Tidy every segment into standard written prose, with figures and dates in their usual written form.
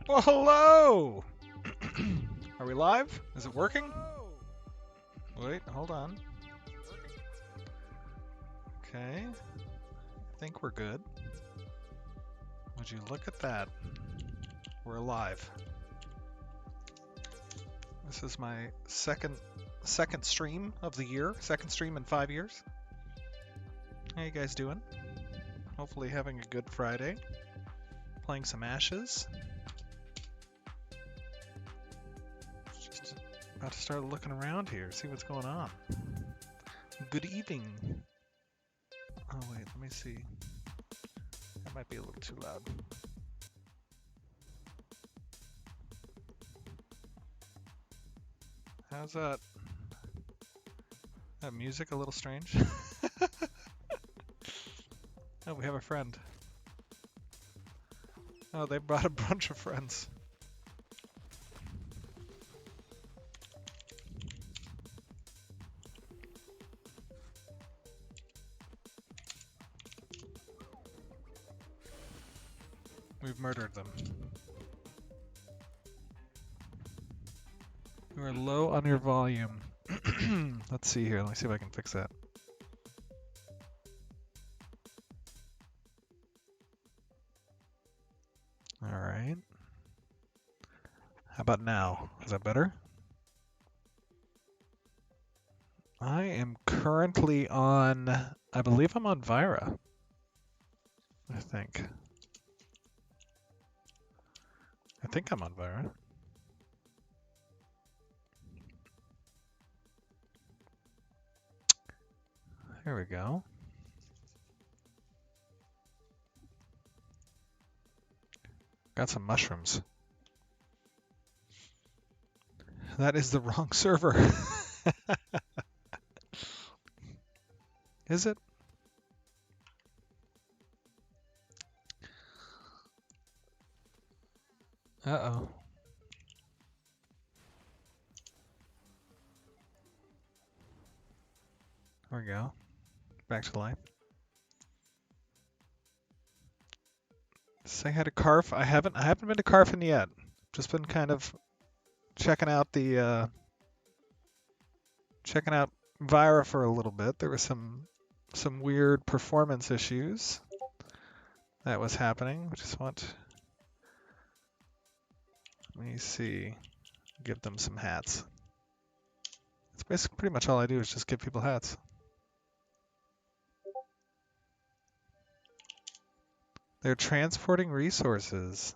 Well, hello! Are we live? Is it working? Wait, hold on. Okay. I think we're good. Would you look at that? We're live. This is my second stream of the year. Second stream in 5 years. How you guys doing? Hopefully having a good Friday. Playing some Ashes. Just about to start looking around here, see what's going on. Good evening. Oh wait, let me see. That might be a little too loud. How's that? That music a little strange? Oh, we have a friend. Oh, they brought a bunch of friends. We've murdered them. You are low on your volume. Let's see here. Let me see if I can fix that. All right. How about now? Is that better? I am currently on, I believe I'm on Vira. I think I'm on Vira. There we go. Got some mushrooms. That is the wrong server. Is it? Uh-oh. There we go. Back to life. Say hi to Carf. I haven't been to Carfin yet. Just been kind of checking out the checking out Vira for a little bit. There was some weird performance issues that was happening. Just want, let me see, give them some hats. It's basically pretty much all I do is just give people hats. They're transporting resources.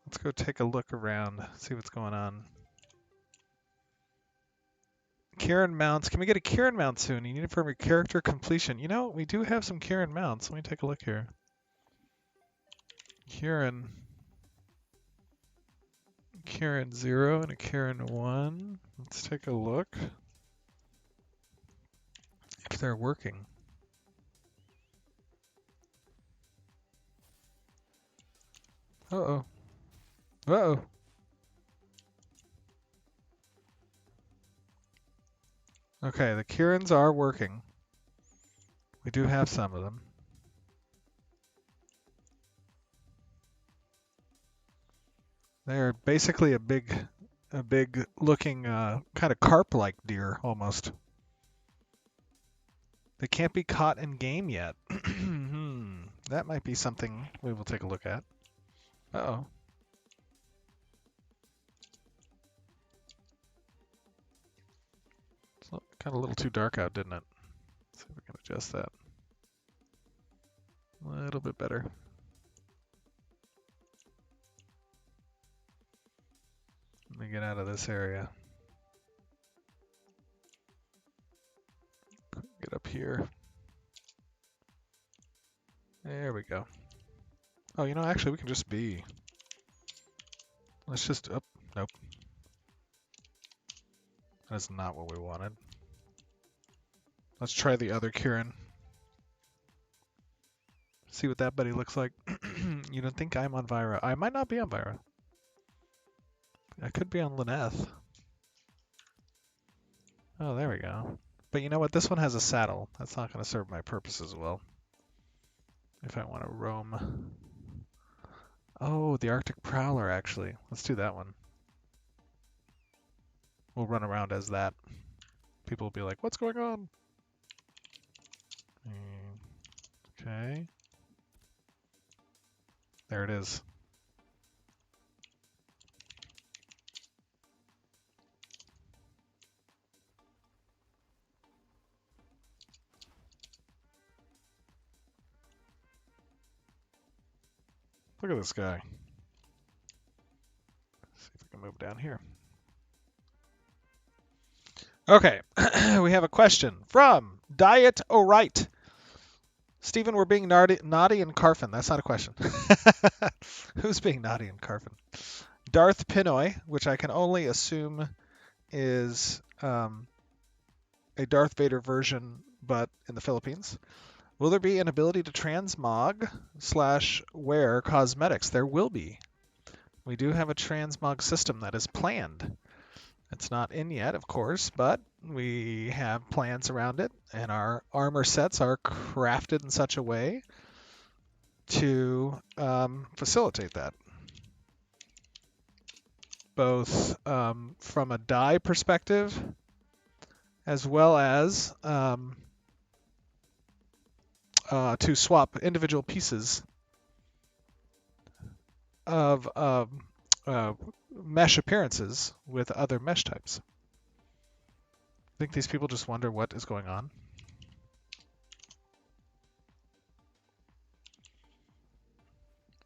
Let's go take a look around, see what's going on. Kieran mounts. Can we get a Kieran mount soon? You need it for your character completion. You know, we do have some Kieran mounts. Let me take a look here. Kieran 0 and a Kieran 1. Let's take a look if they're working. Uh-oh. Uh-oh. Okay, the Kiirans are working. We do have some of them. They're basically a big looking kind of carp-like deer almost. They can't be caught in game yet. That might be something we will take a look at. Uh-oh. Got a little too dark out, didn't it? Let's see if we can adjust that. A little bit better. Let me get out of this area. Get up here. There we go. Oh, you know, actually, we can just be. Let's just. Oh, nope. That's not what we wanted. Let's try the other Kieran. See what that buddy looks like. You don't think I'm on Vira? I might not be on Vira. I could be on Lineth. Oh, there we go. But you know what? This one has a saddle. That's not going to serve my purpose as well. if I want to roam. Oh, the Arctic Prowler, actually. Let's do that one. We'll run around as that. People will be like, what's going on? Okay. There it is. Look at this guy. See if we can move down here. Okay, we have a question from Diet O'Right. Steven, we're being naughty in Carfin. That's not a question. Who's being naughty in Carfin? Darth QnA, which I can only assume is a Darth Vader version, but in the Philippines. Will there be an ability to transmog / wear cosmetics? There will be. We do have a transmog system that is planned. It's not in yet, of course, but we have plans around it, and our armor sets are crafted in such a way to facilitate that. Both from a dye perspective, as well as to swap individual pieces of mesh appearances with other mesh types. I think these people just wonder what is going on.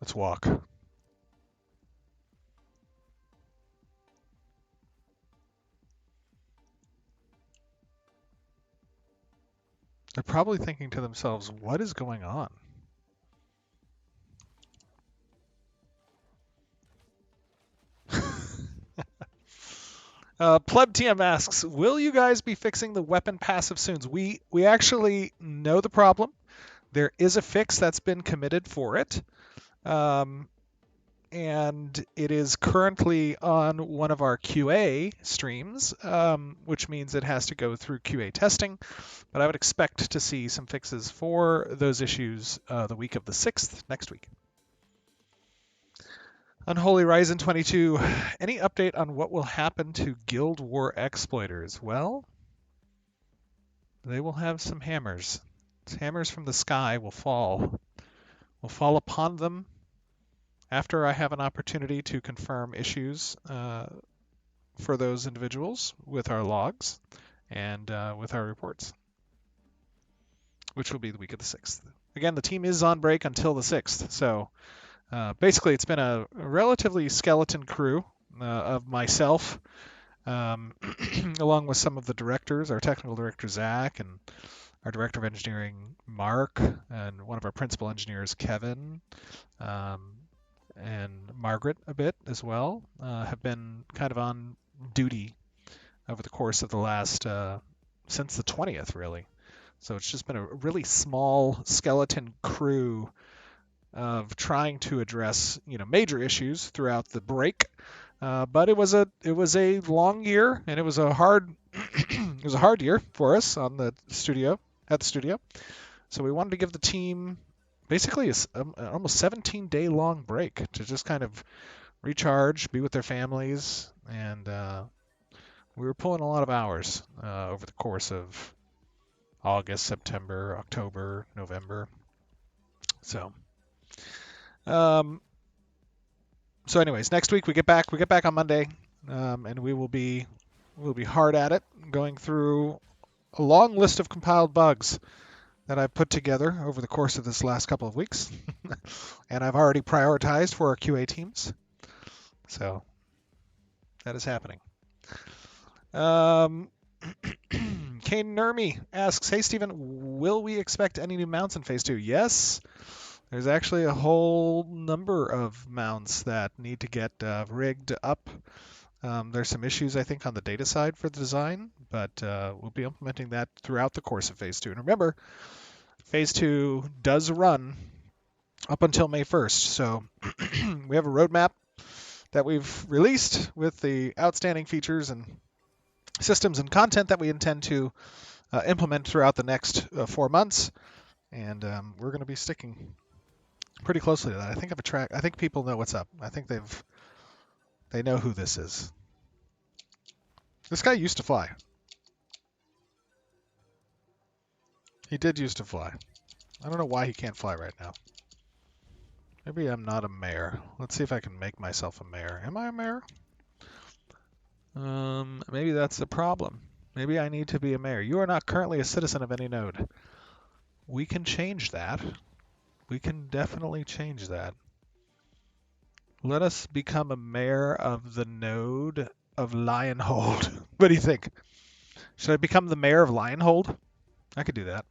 Let's walk. They're probably thinking to themselves, what is going on? Pleb TM asks, will you guys be fixing the weapon passive soon? We actually know the problem. There is a fix that's been committed for it. And it is currently on one of our QA streams, which means it has to go through QA testing. But I would expect to see some fixes for those issues the week of the 6th, next week. Unholy Ryzen 22, any update on what will happen to Guild War exploiters? Well, they will have some hammers. Hammers from the sky will fall upon them after I have an opportunity to confirm issues for those individuals with our logs and with our reports, which will be the week of the 6th. Again, the team is on break until the 6th, so basically it's been a relatively skeleton crew of myself, along with some of the directors, our technical director Zach, and our director of engineering Mark, and one of our principal engineers Kevin, and Margaret a bit as well, have been kind of on duty over the course of the last, since the 20th, really. So it's just been a really small skeleton crew of trying to address, major issues throughout the break. But it was a long year, and it was a hard it was a hard year for us at the studio. So we wanted to give the team basically an almost 17-day long break to just kind of recharge, be with their families, and we were pulling a lot of hours over the course of August, September, October, November. So anyways, next week we get back on Monday, and we'll be hard at it, going through a long list of compiled bugs that I've put together over the course of this last couple of weeks, and I've already prioritized for our QA teams. So that is happening. Kane Nurmi asks, hey Steven, will we expect any new mounts in Phase 2? Yes. There's actually a whole number of mounts that need to get rigged up. There's some issues, I think, on the data side for the design, but we'll be implementing that throughout the course of Phase 2. And remember, Phase 2 does run up until May 1st, so we have a roadmap that we've released with the outstanding features and systems and content that we intend to implement throughout the next 4 months. and we're going to be sticking pretty closely to that. I think people know what's up. I think they know who this is. This guy used to fly. He did used to fly. I don't know why he can't fly right now. Maybe I'm not a mayor. Let's see if I can make myself a mayor. Am I a mayor? Maybe that's the problem. Maybe I need to be a mayor. You are not currently a citizen of any node. We can change that. We can definitely change that. Let us become a mayor of the node of Lionhold. What do you think? Should I become the mayor of Lionhold? I could do that.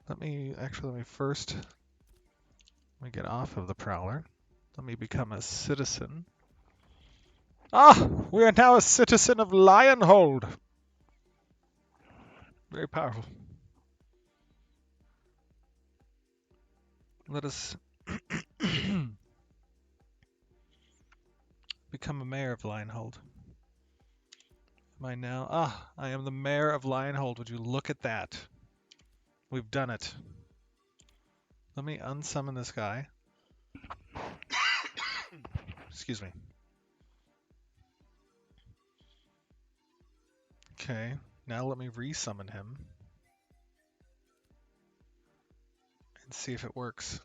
Let me first get off of the Prowler. Let me become a citizen. Ah, we are now a citizen of Lionhold. Very powerful. Let us become a mayor of Lionhold. Am I now? Ah, I am the mayor of Lionhold. Would you look at that? We've done it. Let me unsummon this guy. Excuse me. Okay, now let me resummon him. And see if it works.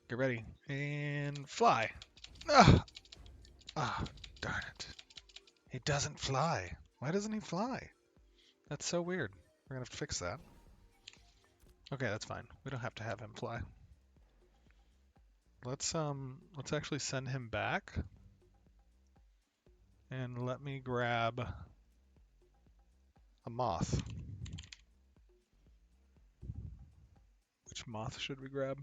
Get ready. And fly. Ah, darn it. He doesn't fly. Why doesn't he fly? That's so weird. We're gonna have to fix that. Okay, that's fine. We don't have to have him fly. Let's actually send him back. And let me grab a moth. Which moth should we grab?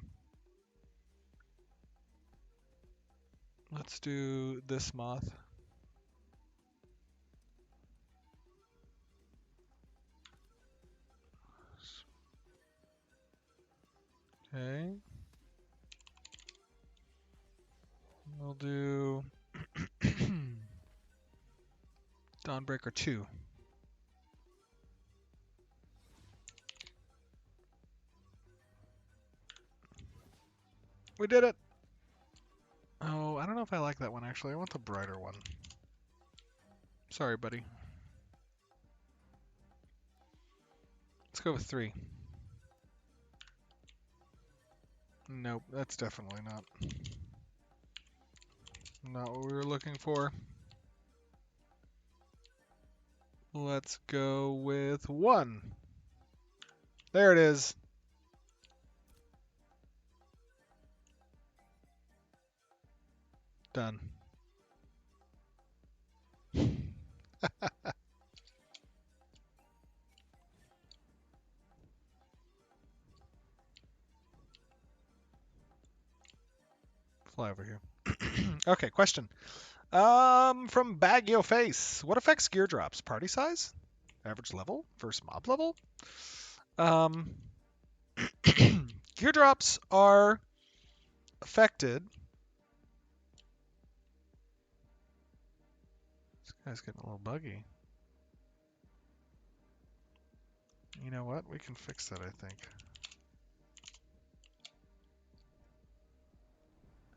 Let's do this moth. Okay. We'll do Dawnbreaker 2. We did it! Oh, I don't know if I like that one actually. I want the brighter one. Sorry, buddy. Let's go with 3. Nope, that's definitely not what we were looking for. Let's go with 1. There it is. Done. Fly over here. Okay, question. From Bag Yo Face. What affects gear drops? Party size? Average level? Versus mob level? Gear drops are affected. This guy's getting a little buggy. You know what? We can fix that, I think.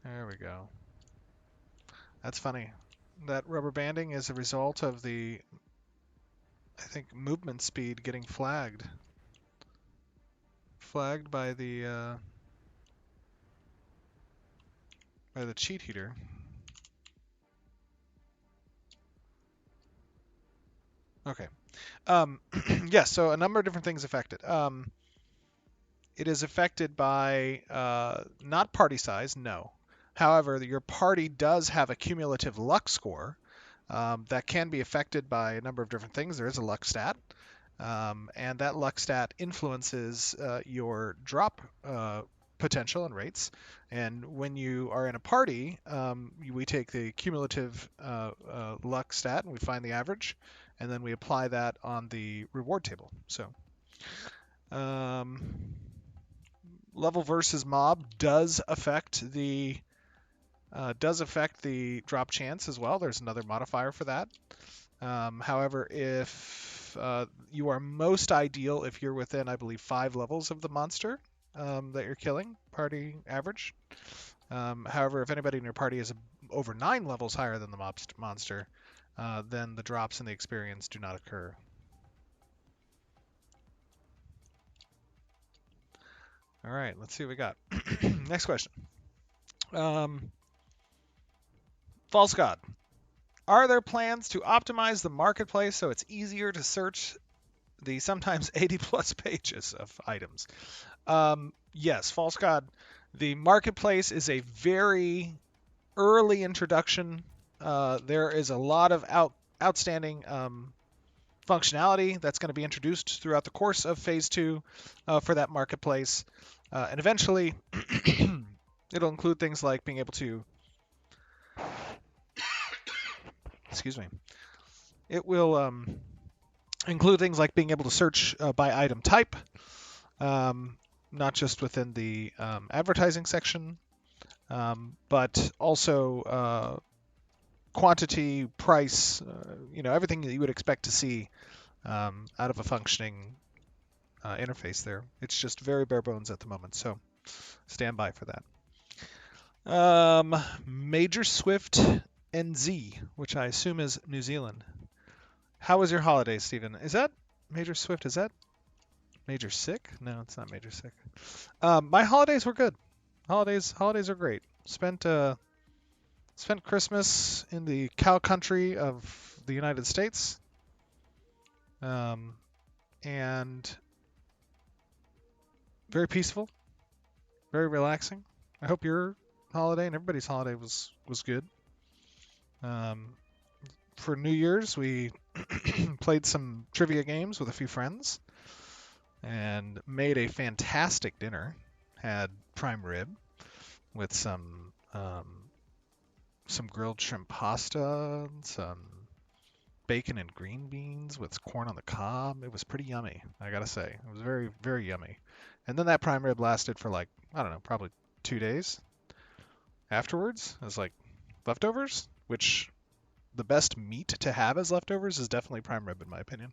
There we go. That's funny. That rubber banding is a result of the, I think, movement speed getting flagged. Flagged by the cheat heater. Okay. Yeah, so a number of different things affected. It is affected by not party size, no. However, your party does have a cumulative Lux score that can be affected by a number of different things. There is a Lux Stat, and that Lux Stat influences your drop potential and rates. And when you are in a party, we take the cumulative Lux Stat and we find the average, and then we apply that on the reward table. So level versus mob does affect the does affect the drop chance as well. There's another modifier for that. However, if you are most ideal if you're within, I believe, 5 levels of the monster that you're killing, party average. However, if anybody in your party is over 9 levels higher than the monster, then the drops in the experience do not occur. All right, let's see what we got. Next question. False God. Are there plans to optimize the marketplace so it's easier to search the sometimes 80 plus pages of items? Yes, False God. The marketplace is a very early introduction. There is a lot of outstanding functionality that's going to be introduced throughout the course of Phase 2 for that marketplace. And eventually, it'll include things like being able to... Excuse me. It will include things like being able to search by item type, not just within the advertising section, but also quantity, price, everything that you would expect to see out of a functioning interface there. It's just very bare bones at the moment, so stand by for that. Major Swift NZ, which I assume is New Zealand. How was your holiday, Steven? Is that Major Swift? Is that Major Sick? No, it's not Major Sick. My holidays were good. Holidays are great. Spent Christmas in the cow country of the United States, and very peaceful, very relaxing. I hope your holiday and everybody's holiday was good. For New Year's, we played some trivia games with a few friends and made a fantastic dinner. Had prime rib with some grilled shrimp pasta, some bacon and green beans with corn on the cob. It was pretty yummy, I gotta say. It was very, very yummy. And then that prime rib lasted for like, I don't know, probably 2 days afterwards. It was like leftovers, which the best meat to have as leftovers is definitely prime rib in my opinion.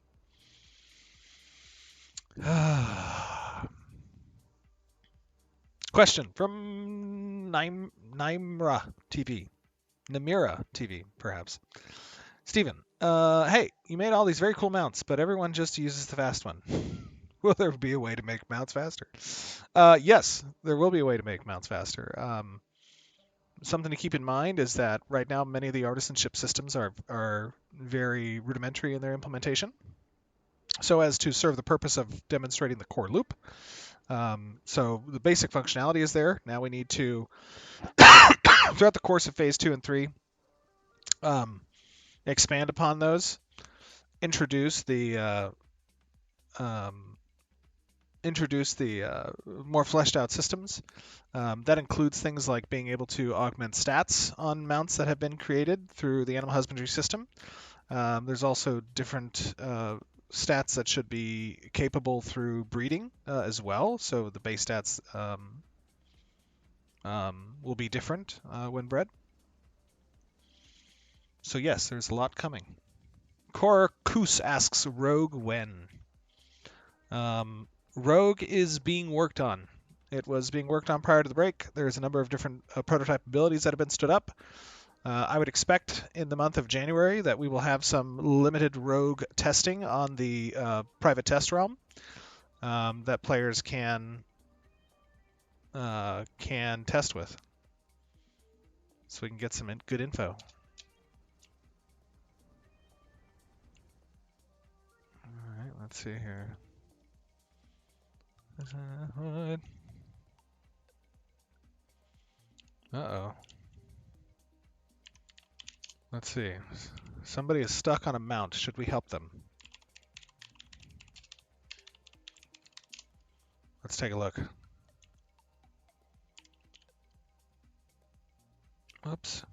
Question from Namira TV, perhaps. Steven, hey, you made all these very cool mounts, but everyone just uses the fast one. Will there be a way to make mounts faster? Yes, there will be a way to make mounts faster. Something to keep in mind is that right now many of the artisanship systems are very rudimentary in their implementation, so as to serve the purpose of demonstrating the core loop. So the basic functionality is there. Now we need to, throughout the course of Phase 2 and 3, expand upon those, introduce the more fleshed out systems. That includes things like being able to augment stats on mounts that have been created through the animal husbandry system. There's also different stats that should be capable through breeding as well. So the base stats will be different when bred. So yes, there's a lot coming. Korkus asks Rogue when? Rogue is being worked on. It was being worked on prior to the break. There's a number of different prototype abilities that have been stood up. I would expect in the month of January that we will have some limited Rogue testing on the private test realm that players can test with, so we can get some good info. All right, let's see here. Uh-oh. Let's see. Somebody is stuck on a mount. Should we help them? Let's take a look. Oops.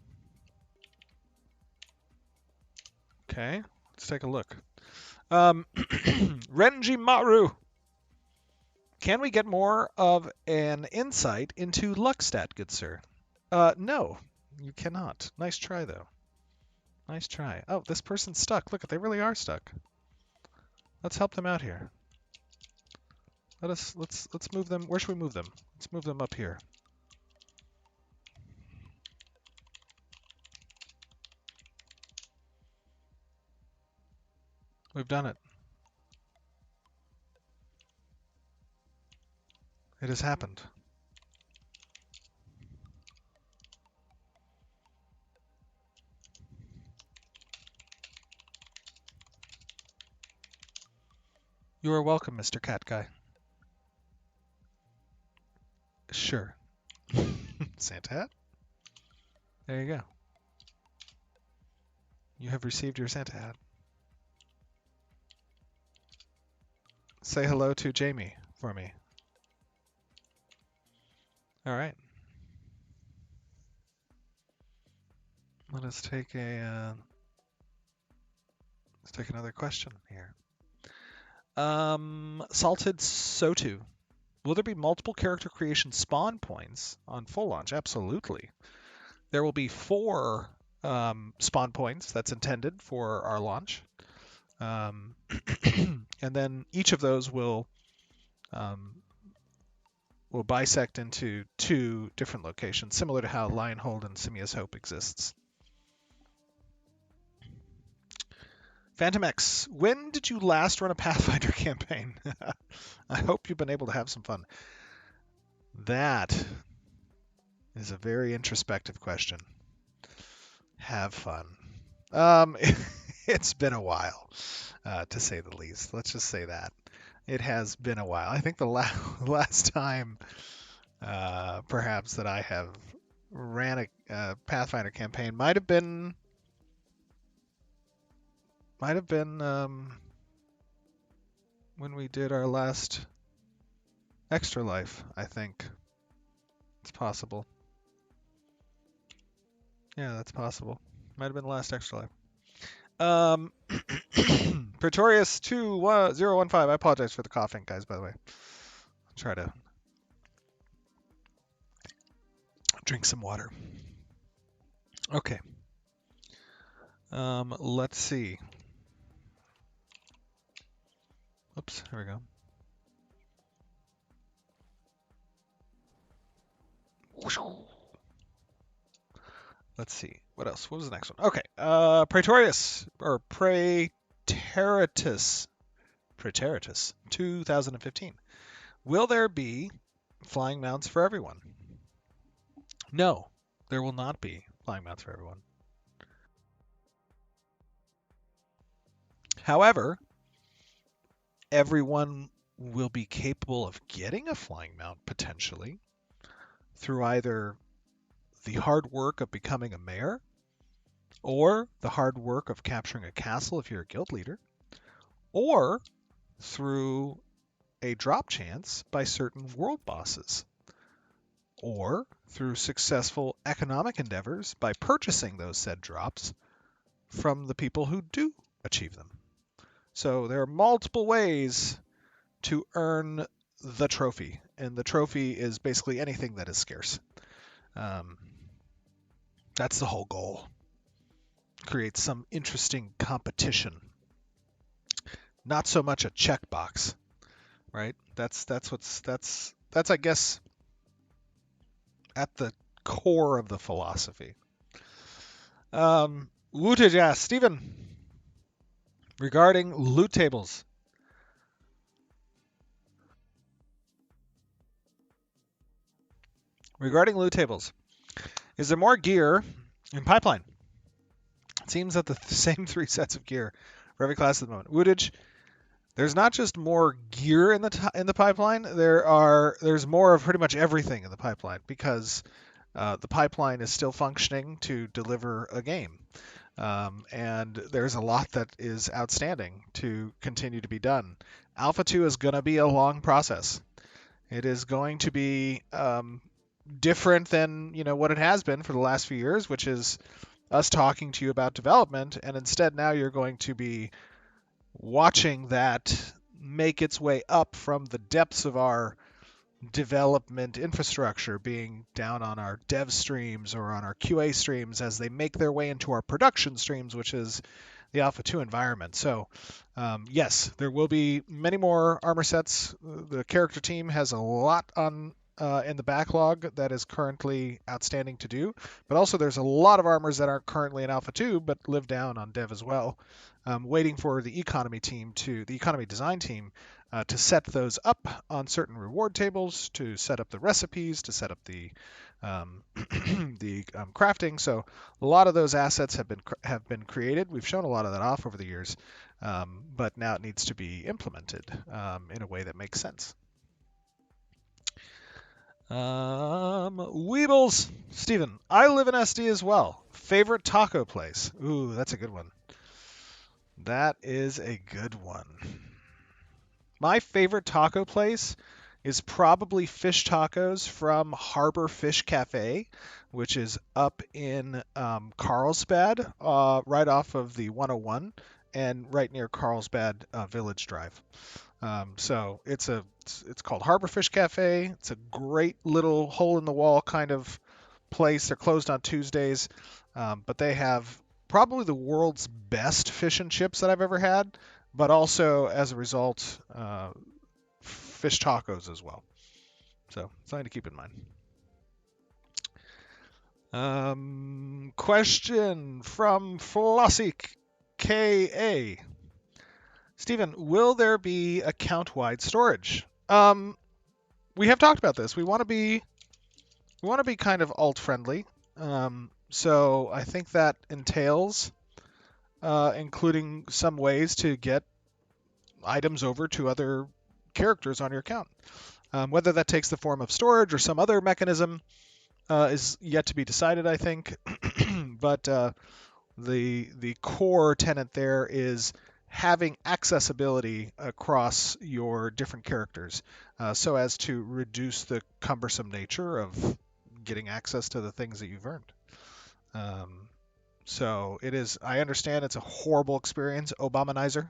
Okay, let's take a look. Renji Maru. Can we get more of an insight into Lux Stat, good sir? No. You cannot. Nice try, though. Nice try. Oh, this person's stuck. Look, they really are stuck. Let's help them out here. Let's move them. Where should we move them? Let's move them up here. We've done it. It has happened. You are welcome, Mr. Cat Guy. Sure. Santa hat? There you go. You have received your Santa hat. Say hello to Jamie for me. All right. Let us take a let's take another question here. Salted Sotu. Will there be multiple character creation spawn points on full launch? Absolutely. There will be 4 spawn points that's intended for our launch. And then each of those will bisect into 2 different locations, similar to how Lionhold and Simia's Hope exists. Phantom X, when did you last run a Pathfinder campaign? I hope you've been able to have some fun. That is a very introspective question. Have fun. It's been a while, to say the least. Let's just say that. It has been a while. I think the last time, perhaps, that I have ran a Pathfinder campaign might have been when we did our last Extra Life, I think. It's possible. Yeah, that's possible. Might have been the last Extra Life. Pretorius2015. I apologize for the coughing, guys, by the way. I'll try to drink some water. Okay. Let's see. Oops, here we go. Let's see. What else? What was the next one? Okay. Praetorius, or Praetoritus 2015. Will there be flying mounts for everyone? No, there will not be flying mounts for everyone. However, everyone will be capable of getting a flying mount potentially through either the hard work of becoming a mayor or the hard work of capturing a castle if you're a guild leader, or through a drop chance by certain world bosses, or through successful economic endeavors by purchasing those said drops from the people who do achieve them. So there are multiple ways to earn the trophy, and the trophy is basically anything that is scarce. That's the whole goal. Create some interesting competition. Not so much a checkbox, right? That's I guess at the core of the philosophy. Wutaja, Steven, regarding loot tables. Regarding loot tables, is there more gear in pipeline? It seems that the same 3 sets of gear for every class at the moment. Wootage, there's not just more gear in the pipeline. There's more of pretty much everything in the pipeline because the pipeline is still functioning to deliver a game. And there's a lot that is outstanding to continue to be done. Alpha 2 is going to be a long process. It is going to be different than what it has been for the last few years, which is us talking to you about development, and instead now you're going to be watching that make its way up from the depths of our development infrastructure being down on our dev streams or on our QA streams as they make their way into our production streams, which is the Alpha 2 environment. So, yes, there will be many more armor sets. The character team has a lot on in the backlog that is currently outstanding to do, but also there's a lot of armors that aren't currently in Alpha 2 but live down on Dev as well, waiting for the economy design team to set those up on certain reward tables, to set up the recipes, to set up the crafting. So a lot of those assets have been created. We've shown a lot of that off over the years, but now it needs to be implemented in a way that makes sense. Weebles, Steven, I live in SD as well. Favorite taco place? Ooh, that's a good one. That is a good one. My favorite taco place is probably fish tacos from Harbor Fish Cafe, which is up in Carlsbad, right off of the 101 and right near Carlsbad Village Drive. So it's called Harbor Fish Cafe. It's a great little hole in the wall kind of place. They're closed on Tuesdays, but they have probably the world's best fish and chips that I've ever had, but also as a result, fish tacos as well. So something to keep in mind. Question from Flossie KA. Steven, will there be account-wide storage? We have talked about this. We want to be kind of alt-friendly. So I think that entails including some ways to get items over to other characters on your account. Whether that takes the form of storage or some other mechanism is yet to be decided, I think. But the core tenet there is having accessibility across your different characters so as to reduce the cumbersome nature of getting access to the things that you've earned. So it is, I understand it's a horrible experience, Obamanizer,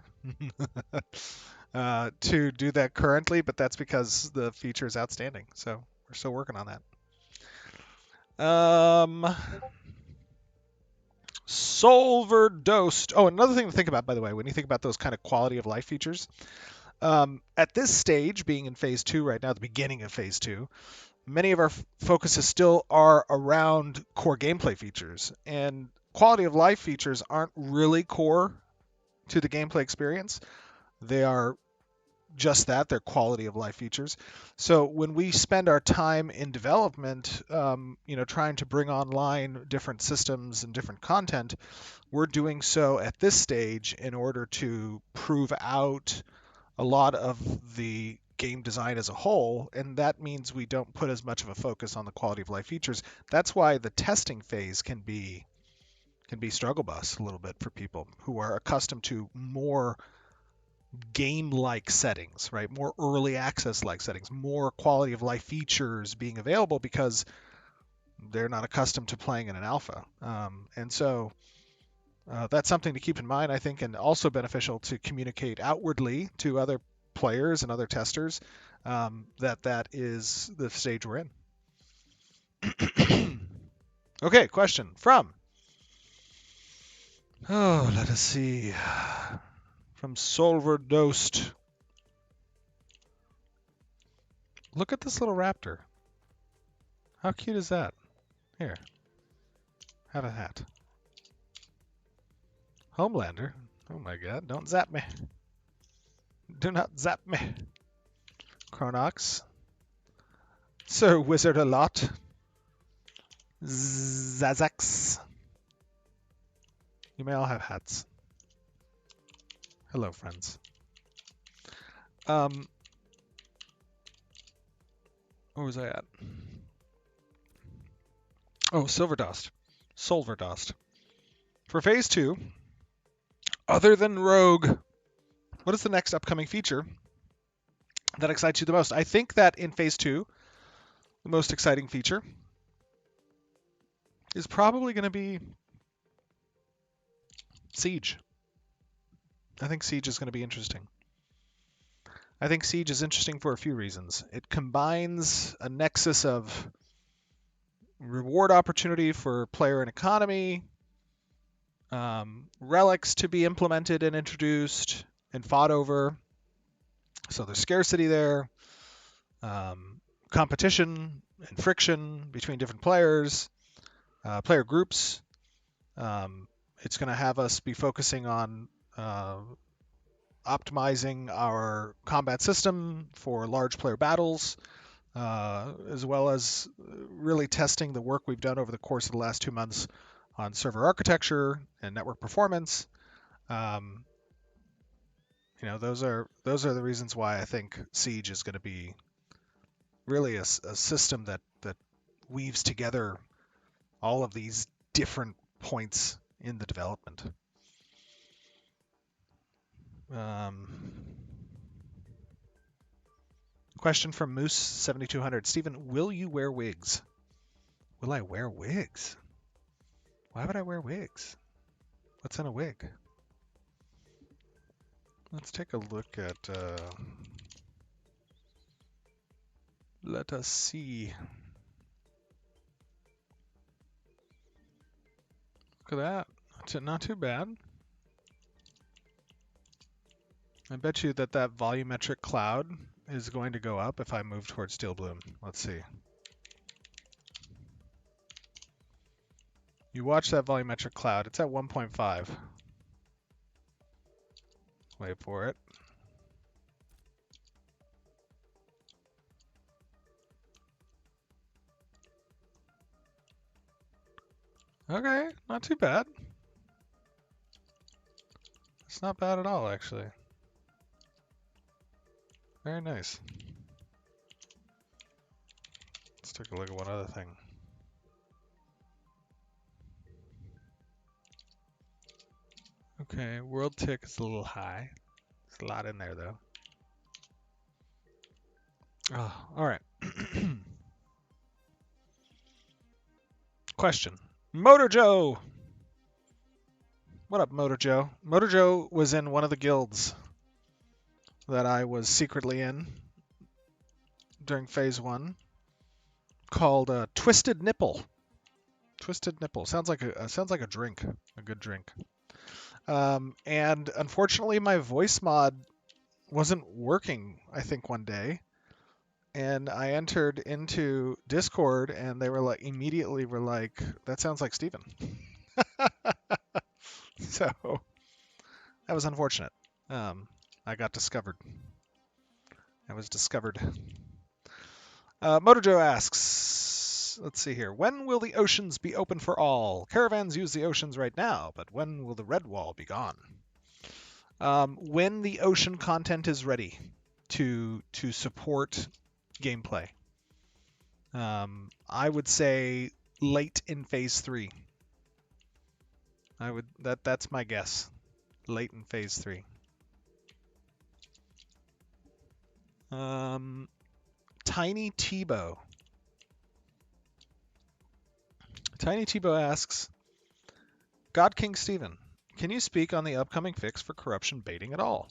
to do that currently, but that's because the feature is outstanding. So we're still working on that. Solver Dosed. Oh, another thing to think about, by the way, when you think about those kind of quality of life features, at this stage, being in phase 2 right now, the beginning of phase 2, many of our focuses still are around core gameplay features, and quality of life features aren't really core to the gameplay experience. They are just that, they're quality of life features. So when we spend our time in development, trying to bring online different systems and different content, we're doing so at this stage in order to prove out a lot of the game design as a whole, and that means we don't put as much of a focus on the quality of life features. That's why the testing phase can be struggle bus a little bit for people who are accustomed to more game-like settings, right? More early access-like settings, more quality of life features being available because they're not accustomed to playing in an alpha. And so that's something to keep in mind, I think, and also beneficial to communicate outwardly to other players and other testers that is the stage we're in. Okay, question from, let us see, from Solver Dosed. Look at this little raptor. How cute is that? Here, have a hat. Homelander. Oh my god, don't zap me. Do not zap me. Chronox. Sir Wizard a lot. Zazax. You may all have hats. Hello, friends. Where was I at? Oh, Silverdost. Solverdost. For phase 2, other than Rogue, what is the next upcoming feature that excites you the most? I think that in phase 2, the most exciting feature is probably going to be Siege. I think Siege is going to be interesting. I think Siege is interesting for a few reasons. It combines a nexus of reward opportunity for player and economy, relics to be implemented and introduced and fought over. So there's scarcity there, competition and friction between different players, player groups. It's going to have us be focusing on optimizing our combat system for large player battles, as well as really testing the work we've done over the course of the last 2 months on server architecture and network performance. Those are the reasons why I think Siege is going to be really a system that weaves together all of these different points in the development. Question from Moose 7200. Steven, will you wear wigs? Will I wear wigs? Why would I wear wigs? What's in a wig? Let's take a look at. Let us see. Look at that. Not too bad. I bet you that volumetric cloud is going to go up if I move towards Steel Bloom. Let's see. You watch that volumetric cloud. It's at 1.5. Wait for it. Okay, not too bad. It's not bad at all, actually. Very nice. Let's take a look at one other thing. Okay, world tick is a little high. There's a lot in there, though. Oh, all right. Question. Motor Joe! What up, Motor Joe? Motor Joe was in one of the guilds that I was secretly in during phase 1 called Twisted Nipple. Twisted Nipple. Sounds like a drink. A good drink. And unfortunately, my voice mod wasn't working, I think, one day. And I entered into Discord, and they were immediately were like, that sounds like Steven. So that was unfortunate. I got discovered. I was discovered. Motojo asks, let's see here. When will the oceans be open for all? Caravans use the oceans right now, but when will the red wall be gone? When the ocean content is ready to support gameplay. I would say late in phase 3. That's my guess. Late in phase 3. Tiny Tebow. Tiny Tebow asks, God King Steven, can you speak on the upcoming fix for corruption baiting at all?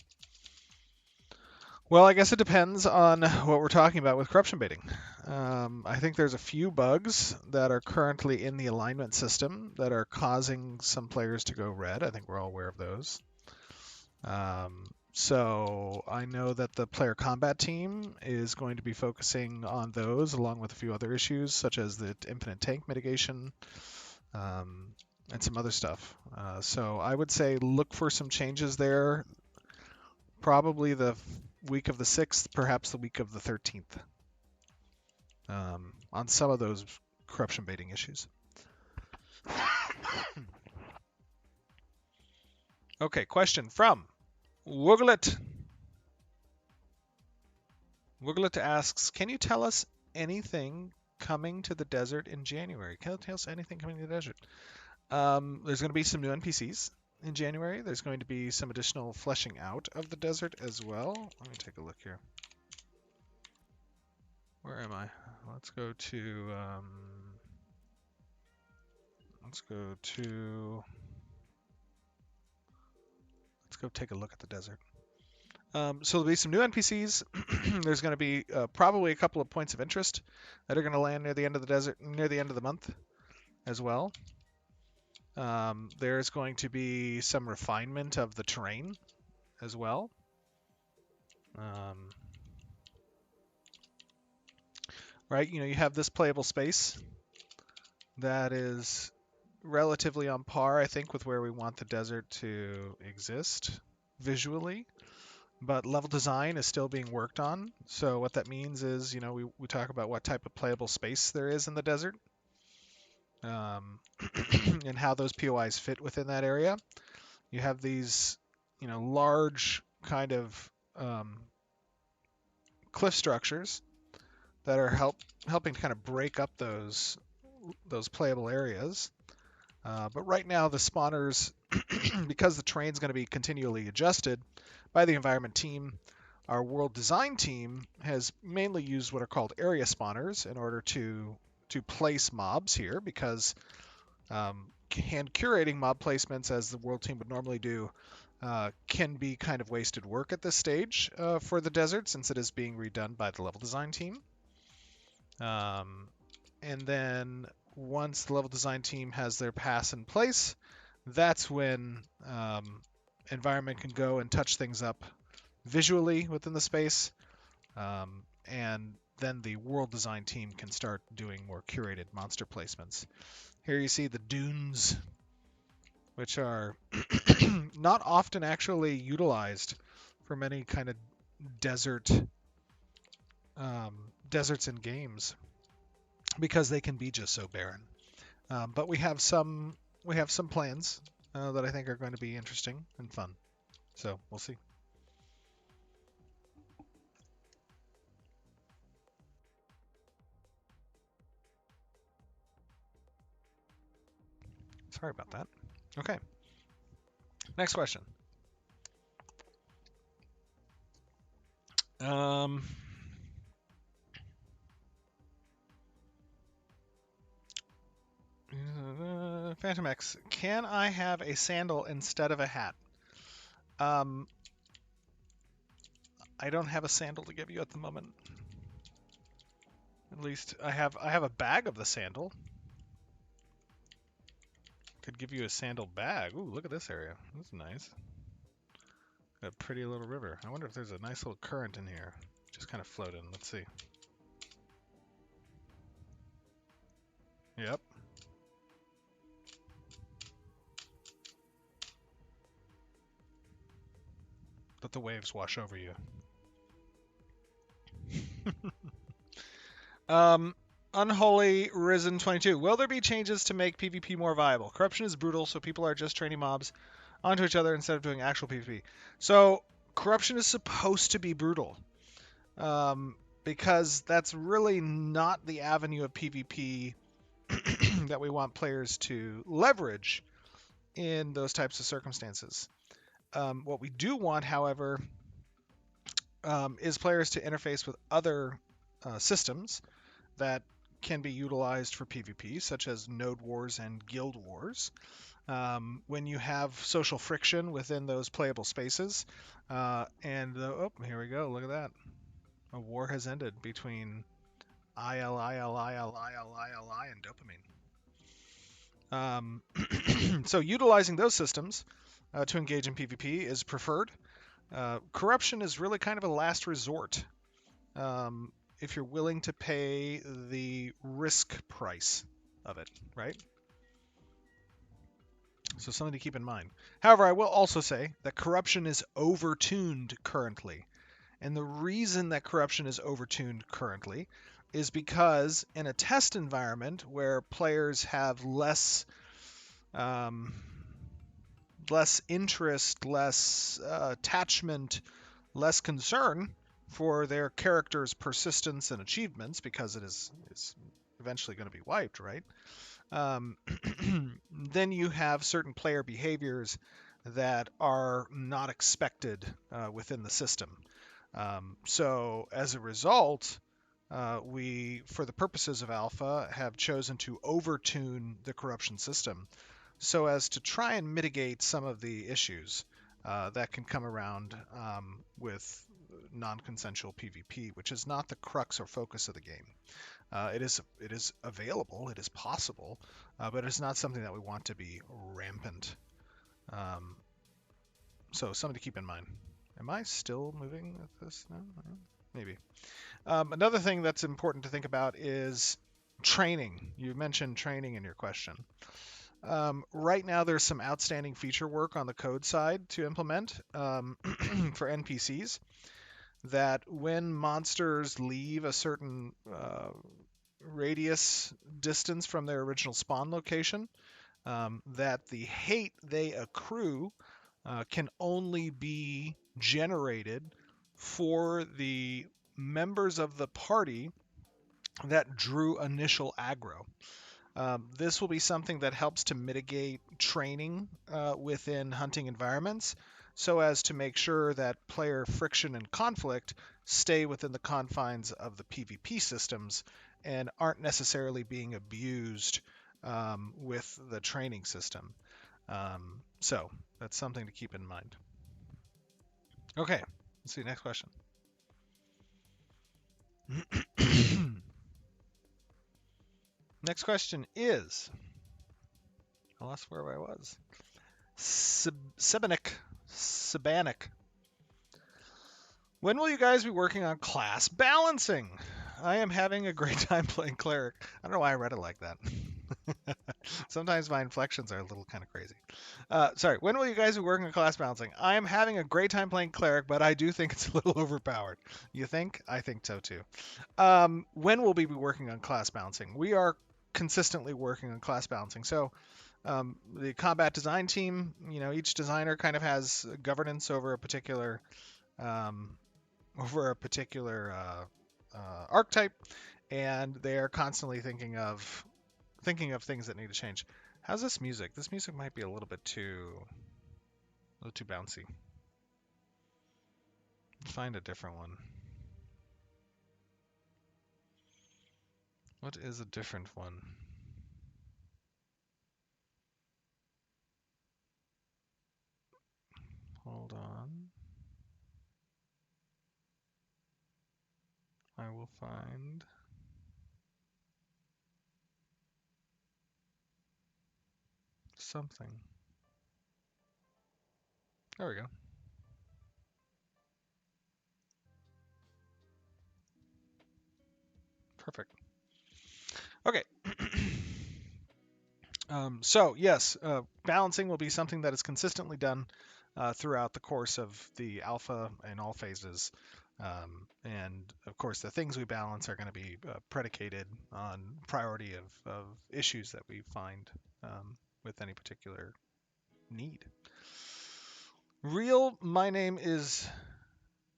Well, I guess it depends on what we're talking about with corruption baiting. I think there's a few bugs that are currently in the alignment system that are causing some players to go red. I think we're all aware of those. So I know that the player combat team is going to be focusing on those along with a few other issues such as the infinite tank mitigation and some other stuff. So I would say look for some changes there. Probably the week of the 6th, perhaps the week of the 13th, on some of those corruption baiting issues. Okay, question from Wooglet. Wooglet asks, can you tell us anything coming to the desert in January? Can you tell us anything coming to the desert? There's going to be some new NPCs in January. There's going to be some additional fleshing out of the desert as well. Let me take a look here. Where am I? Let's go take a look at the desert. So there'll be some new NPCs. There's going to be probably a couple of points of interest that are going to land near the end of the desert, near the end of the month as well. There's going to be some refinement of the terrain as well. Right, you have this playable space that is relatively on par, I think, with where we want the desert to exist visually. But level design is still being worked on. So what that means is, we talk about what type of playable space there is in the desert, and how those POIs fit within that area. You have these, large kind of cliff structures that are helping to kind of break up those playable areas. But right now, the spawners, because the terrain's going to be continually adjusted by the environment team, our world design team has mainly used what are called area spawners in order to place mobs here, because hand curating mob placements, as the world team would normally do, can be kind of wasted work at this stage for the desert, since it is being redone by the level design team. And then once the level design team has their pass in place, that's when environment can go and touch things up visually within the space, and then the world design team can start doing more curated monster placements. Here you see the dunes, which are not often actually utilized for many kind of deserts in games, because they can be just so barren. But we have some plans that I think are going to be interesting and fun. So we'll see. Sorry about that. Okay. Next question. Phantom X, can I have a sandal instead of a hat? I don't have a sandal to give you at the moment. At least I have a bag of the sandal. Could give you a sandal bag. Ooh, look at this area. This is nice. Got a pretty little river. I wonder if there's a nice little current in here. Just kind of floating. Let's see. Yep. Let the waves wash over you. Unholy Risen 22. Will there be changes to make PvP more viable? Corruption is brutal, so people are just training mobs onto each other instead of doing actual PvP. So corruption is supposed to be brutal, because that's really not the avenue of PvP that we want players to leverage in those types of circumstances. What we do want, however, is players to interface with other systems that can be utilized for PvP, such as node wars and guild wars. When you have social friction within those playable spaces, oh, here we go, look at that. A war has ended between IL, and dopamine. So utilizing those systems to engage in PvP is preferred. Corruption is really kind of a last resort, if you're willing to pay the risk price of it, right? So something to keep in mind. However, I will also say that corruption is overtuned currently. And the reason that corruption is overtuned currently is because in a test environment where players have less interest, less attachment, less concern for their character's persistence and achievements, because it is eventually going to be wiped, right? Then you have certain player behaviors that are not expected within the system. So as a result, we, for the purposes of alpha, have chosen to overtune the corruption system so as to try and mitigate some of the issues. that can come around with non-consensual PvP, which is not the crux or focus of the game. It is available, it is possible, but it's not something that we want to be rampant. So something to keep in mind. Am I still moving with this? No? Maybe. Another thing that's important to think about is training. You mentioned training in your question. Right now, there's some outstanding feature work on the code side to implement for NPCs, that when monsters leave a certain radius distance from their original spawn location, that the hate they accrue can only be generated for the members of the party that drew initial aggro. This will be something that helps to mitigate training within hunting environments, so as to make sure that player friction and conflict stay within the confines of the PvP systems and aren't necessarily being abused with the training system. So that's something to keep in mind. Okay, let's see, next question. Next question is, I lost where I was. Sebanic. When will you guys be working on class balancing? I am having a great time playing cleric. I don't know why I read it like that. Sometimes my inflections are a little kind of crazy. Sorry, when will you guys be working on class balancing? I am having a great time playing cleric, but I do think it's a little overpowered. You think? I think so too. When will we be working on class balancing? We are consistently working on class balancing. So the combat design team, each designer kind of has governance over a particular archetype, and they are constantly thinking of things that need to change. How's this music? This music might be a little too bouncy. Let's find a different one. What is a different one? Hold on. I will find something. There we go. Perfect. Okay. So yes, balancing will be something that is consistently done throughout the course of the alpha and all phases. And of course, the things we balance are going to be predicated on priority of issues that we find with any particular need. Real, my name is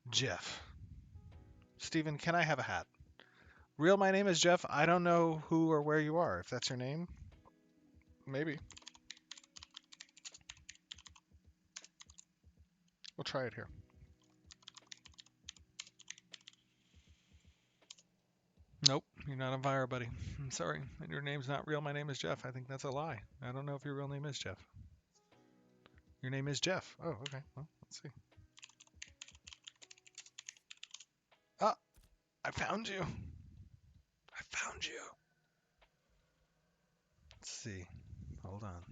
Jeff. Steven, can I have a hat? Real, my name is Jeff. I don't know who or where you are. If that's your name, maybe. We'll try it here. Nope, you're not on Vire, buddy. I'm sorry. And your name's not real. My name is Jeff. I think that's a lie. I don't know if your real name is Jeff. Your name is Jeff. Oh, okay. Well, let's see. Ah, I found you. I found you. Let's see. Hold on.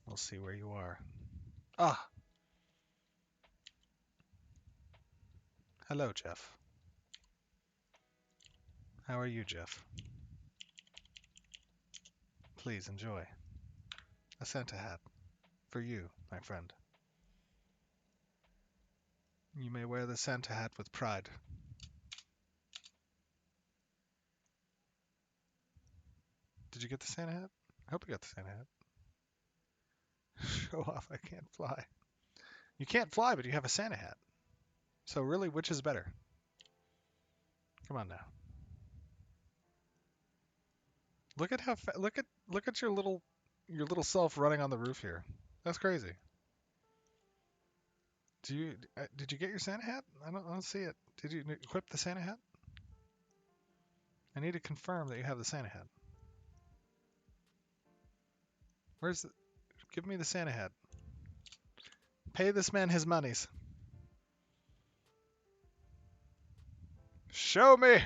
We'll see where you are. Ah. Hello, Jeff. How are you, Jeff? Please enjoy. A Santa hat. For you, my friend. You may wear the Santa hat with pride. Did you get the Santa hat? I hope you got the Santa hat. Show off, I can't fly. You can't fly, but you have a Santa hat. So really, which is better? Come on now. Look at look at your little self running on the roof here. That's crazy. Did you get your Santa hat? I don't see it. Did you equip the Santa hat? I need to confirm that you have the Santa hat. Where's the? Give me the Santa hat. Pay this man his monies. Show me!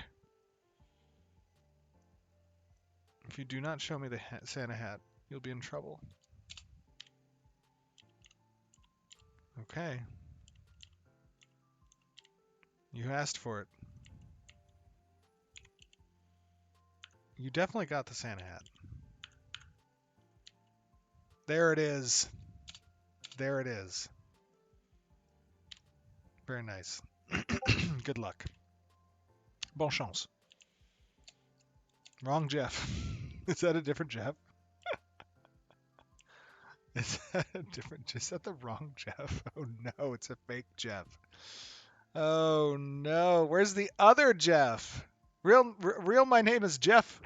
If you do not show me the Santa hat, you'll be in trouble. Okay. You asked for it. You definitely got the Santa hat. There it is. There it is. Very nice. Good luck. Bon chance. Wrong Jeff. Is that a different Jeff? Is that a different? Is that the wrong Jeff? Oh no, it's a fake Jeff. Oh no, where's the other Jeff? Real. My name is Jeff.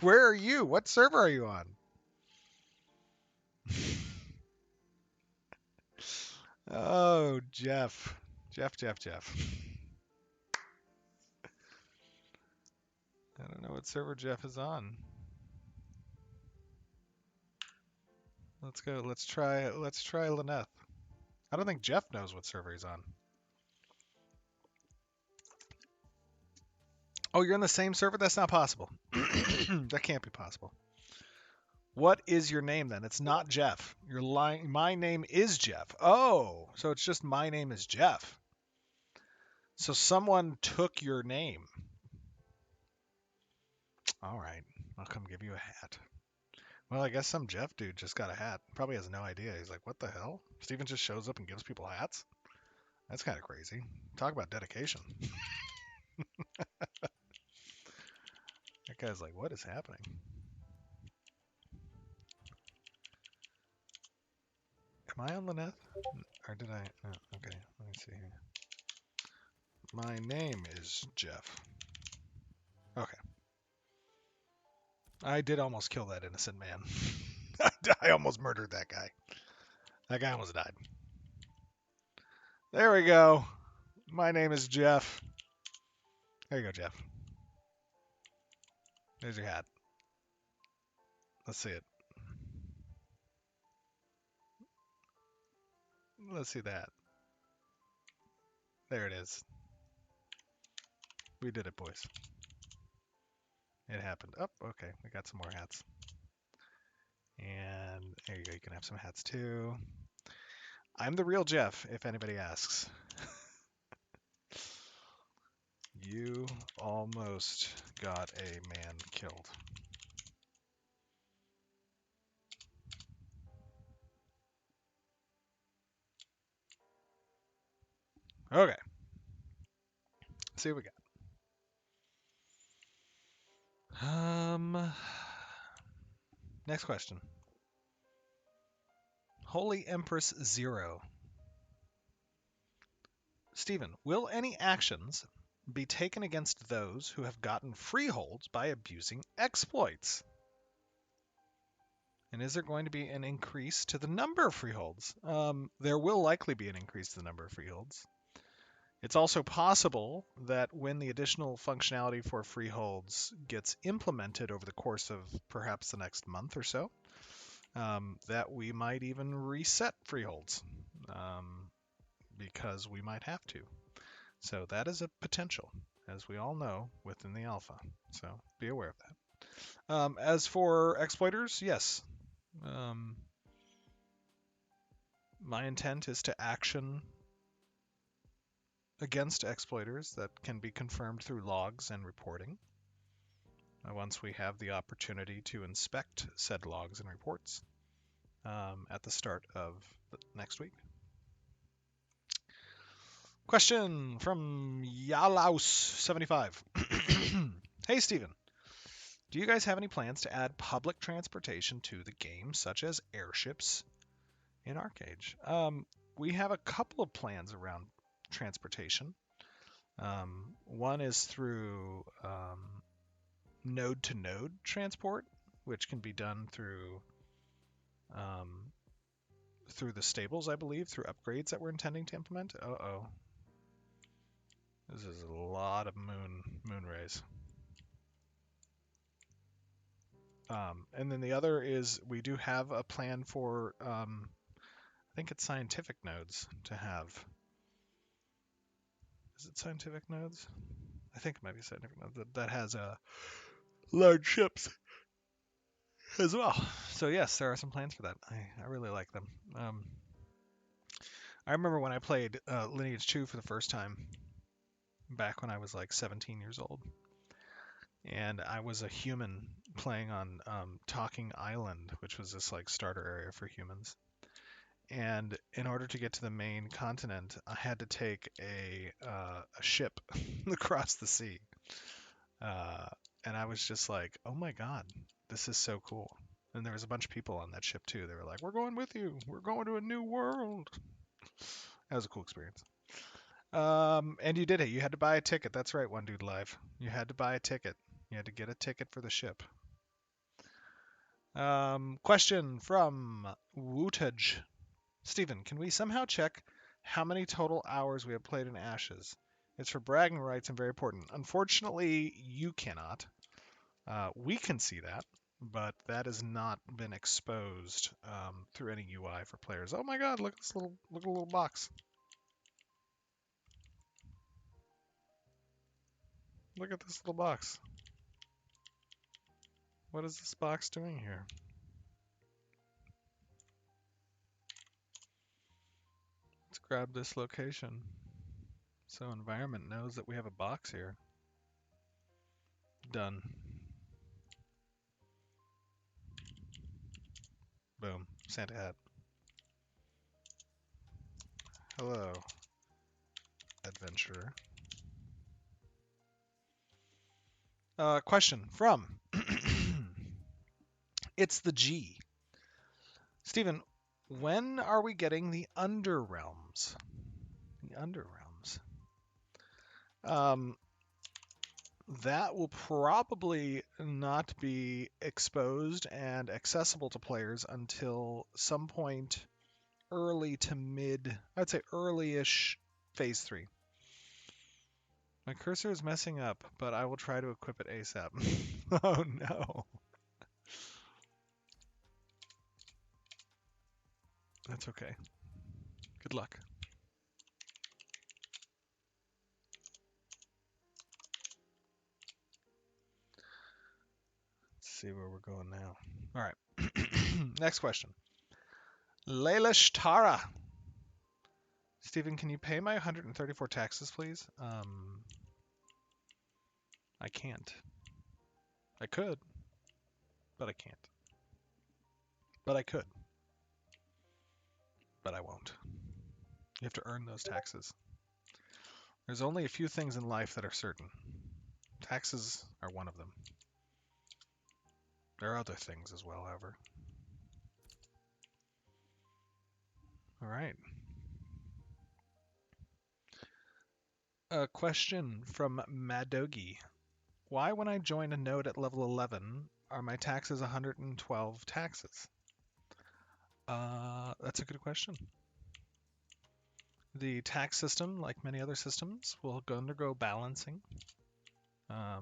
Where are you? What server are you on? Oh, Jeff. Jeff. I don't know what server Jeff is on. Let's go. Let's try Lyneth. I don't think Jeff knows what server he's on. Oh, you're in the same server? That's not possible. That can't be possible. What is your name then? It's not Jeff. You're lying. My name is Jeff. Oh, so it's just my name is Jeff. So someone took your name. All right. I'll come give you a hat. Well, I guess some Jeff dude just got a hat. Probably has no idea. He's like, what the hell? Steven just shows up and gives people hats? That's kind of crazy. Talk about dedication. That guy's like, what is happening? Am I on Lyneth? Or did I? Oh, okay, let me see here. My name is Jeff. Okay. I did almost kill that innocent man. I almost murdered that guy. That guy almost died. There we go. My name is Jeff. There you go, Jeff. There's your hat. Let's see it. Let's see that. There it is. We did it, boys. It happened. Oh, okay. We got some more hats. And there you go. You can have some hats too. I'm the real Jeff, if anybody asks. You almost got a man killed. Okay. Let's see what we got. Next question. Holy Empress Zero. Steven, will any actions be taken against those who have gotten freeholds by abusing exploits? And is there going to be an increase to the number of freeholds? There will likely be an increase to the number of freeholds. It's also possible that when the additional functionality for freeholds gets implemented over the course of perhaps the next month or so, that we might even reset freeholds because we might have to. So that is a potential, as we all know, within the alpha. So be aware of that. As for exploiters, yes. My intent is to action against exploiters that can be confirmed through logs and reporting. Once we have the opportunity to inspect said logs and reports at the start of next week. Question from Yalaus75. Hey, Steven. Do you guys have any plans to add public transportation to the game, such as airships in Arcade? We have a couple of plans around transportation. One is through node-to-node transport, which can be done through the stables, I believe, through upgrades that we're intending to implement. Uh-oh. This is a lot of moon rays. And then the other is we do have a plan for, I think it's scientific nodes to have. Is it scientific nodes? I think it might be scientific nodes that has large ships as well. So yes, there are some plans for that. I really like them. I remember when I played Lineage 2 for the first time, back when I was like 17 years old, and I was a human playing on Talking Island, which was this like starter area for humans. And in order to get to the main continent, I had to take a ship across the sea. And I was just like, oh my god, this is so cool. And there was a bunch of people on that ship too. They were like, we're going with you. We're going to a new world. That was a cool experience. And you did it. You had to buy a ticket. That's right, One Dude Live. You had to buy a ticket. You had to get a ticket for the ship. Question from Wootage. Steven, can we somehow check how many total hours we have played in Ashes? It's for bragging rights and very important. Unfortunately, you cannot. We can see that, but that has not been exposed through any UI for players. Oh my God! Look at this look at the little box. Look at this little box. What is this box doing here? Let's grab this location so environment knows that we have a box here. Done. Boom. Santa hat. Hello, adventurer. Question from It's the G. Steven, when are we getting the Underrealms? The Underrealms. That will probably not be exposed and accessible to players until some point early to mid, I'd say early-ish phase 3. My cursor is messing up, but I will try to equip it ASAP. Oh no. That's okay. Good luck. Let's see where we're going now. All right. Next question. Layla Shtara. Steven, can you pay my 134 taxes, please? I can't. I could, but I can't. But I could. But I won't. You have to earn those taxes. There's only a few things in life that are certain. Taxes are one of them. There are other things as well, however. All right. A question from Madogi. Why, when I join a node at level 11, are my taxes 112 taxes? That's a good question. The tax system, like many other systems, will undergo balancing. I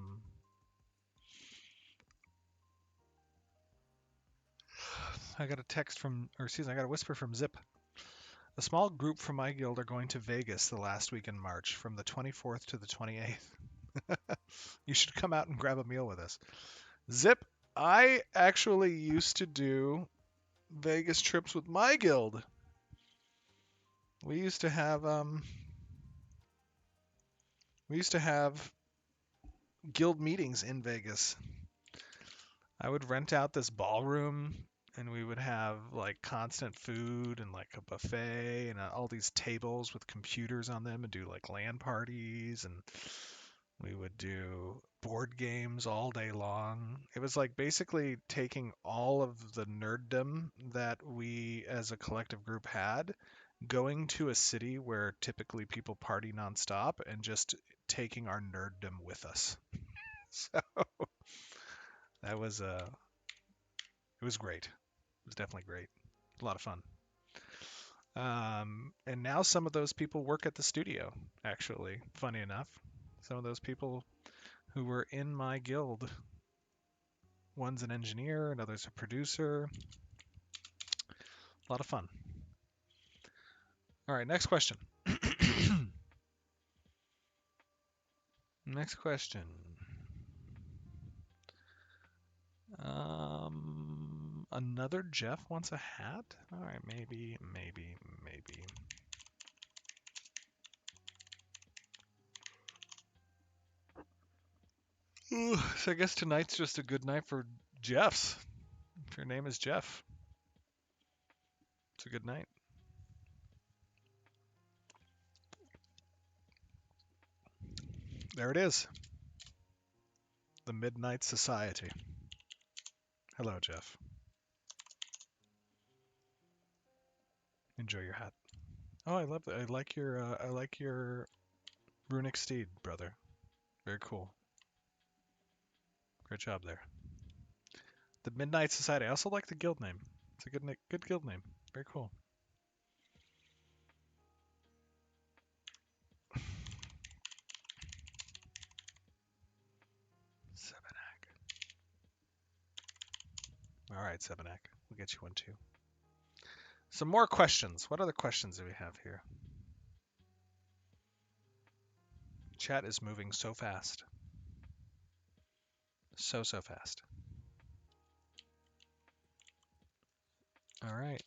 got a text from, or excuse me, I got a whisper from Zip. A small group from my guild are going to Vegas the last week in March, from the 24th to the 28th. You should come out and grab a meal with us. Zip, I actually used to do Vegas trips with my guild. We used to have guild meetings in Vegas. I would rent out this ballroom and we would have like constant food and like a buffet and all these tables with computers on them and do like LAN parties, and we would do board games all day long. It was like basically taking all of the nerddom that we as a collective group had, going to a city where typically people party nonstop, and just taking our nerddom with us. So that was it was great. It was definitely great. A lot of fun. And now some of those people work at the studio, actually, funny enough. Some of those people who were in my guild, one's an engineer, another's a producer. A lot of fun. All right, next question. Next question. Another Jeff wants a hat? All right, maybe. Ooh, so I guess tonight's just a good night for Jeffs. If your name is Jeff, it's a good night. There it is. The Midnight Society. Hello, Jeff. Enjoy your hat. Oh, I love that. I like your runic steed, brother. Very cool. Great job there. The Midnight Society. I also like the guild name. It's a good guild name. Very cool. Sevenak. All right, Sevenak. We'll get you one too. Some more questions. What other questions do we have here? Chat is moving so fast. So fast. All right.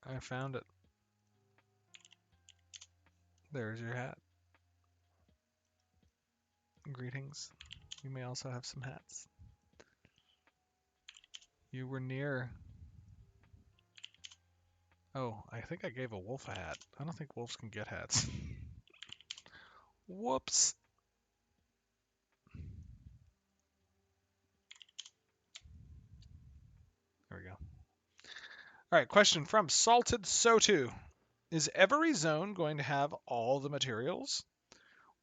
I found it. There's your hat. Greetings. You may also have some hats. You were near. Oh, I think I gave a wolf a hat. I don't think wolves can get hats. Whoops. There we go. All right, question from Salted Sotu. Is every zone going to have all the materials?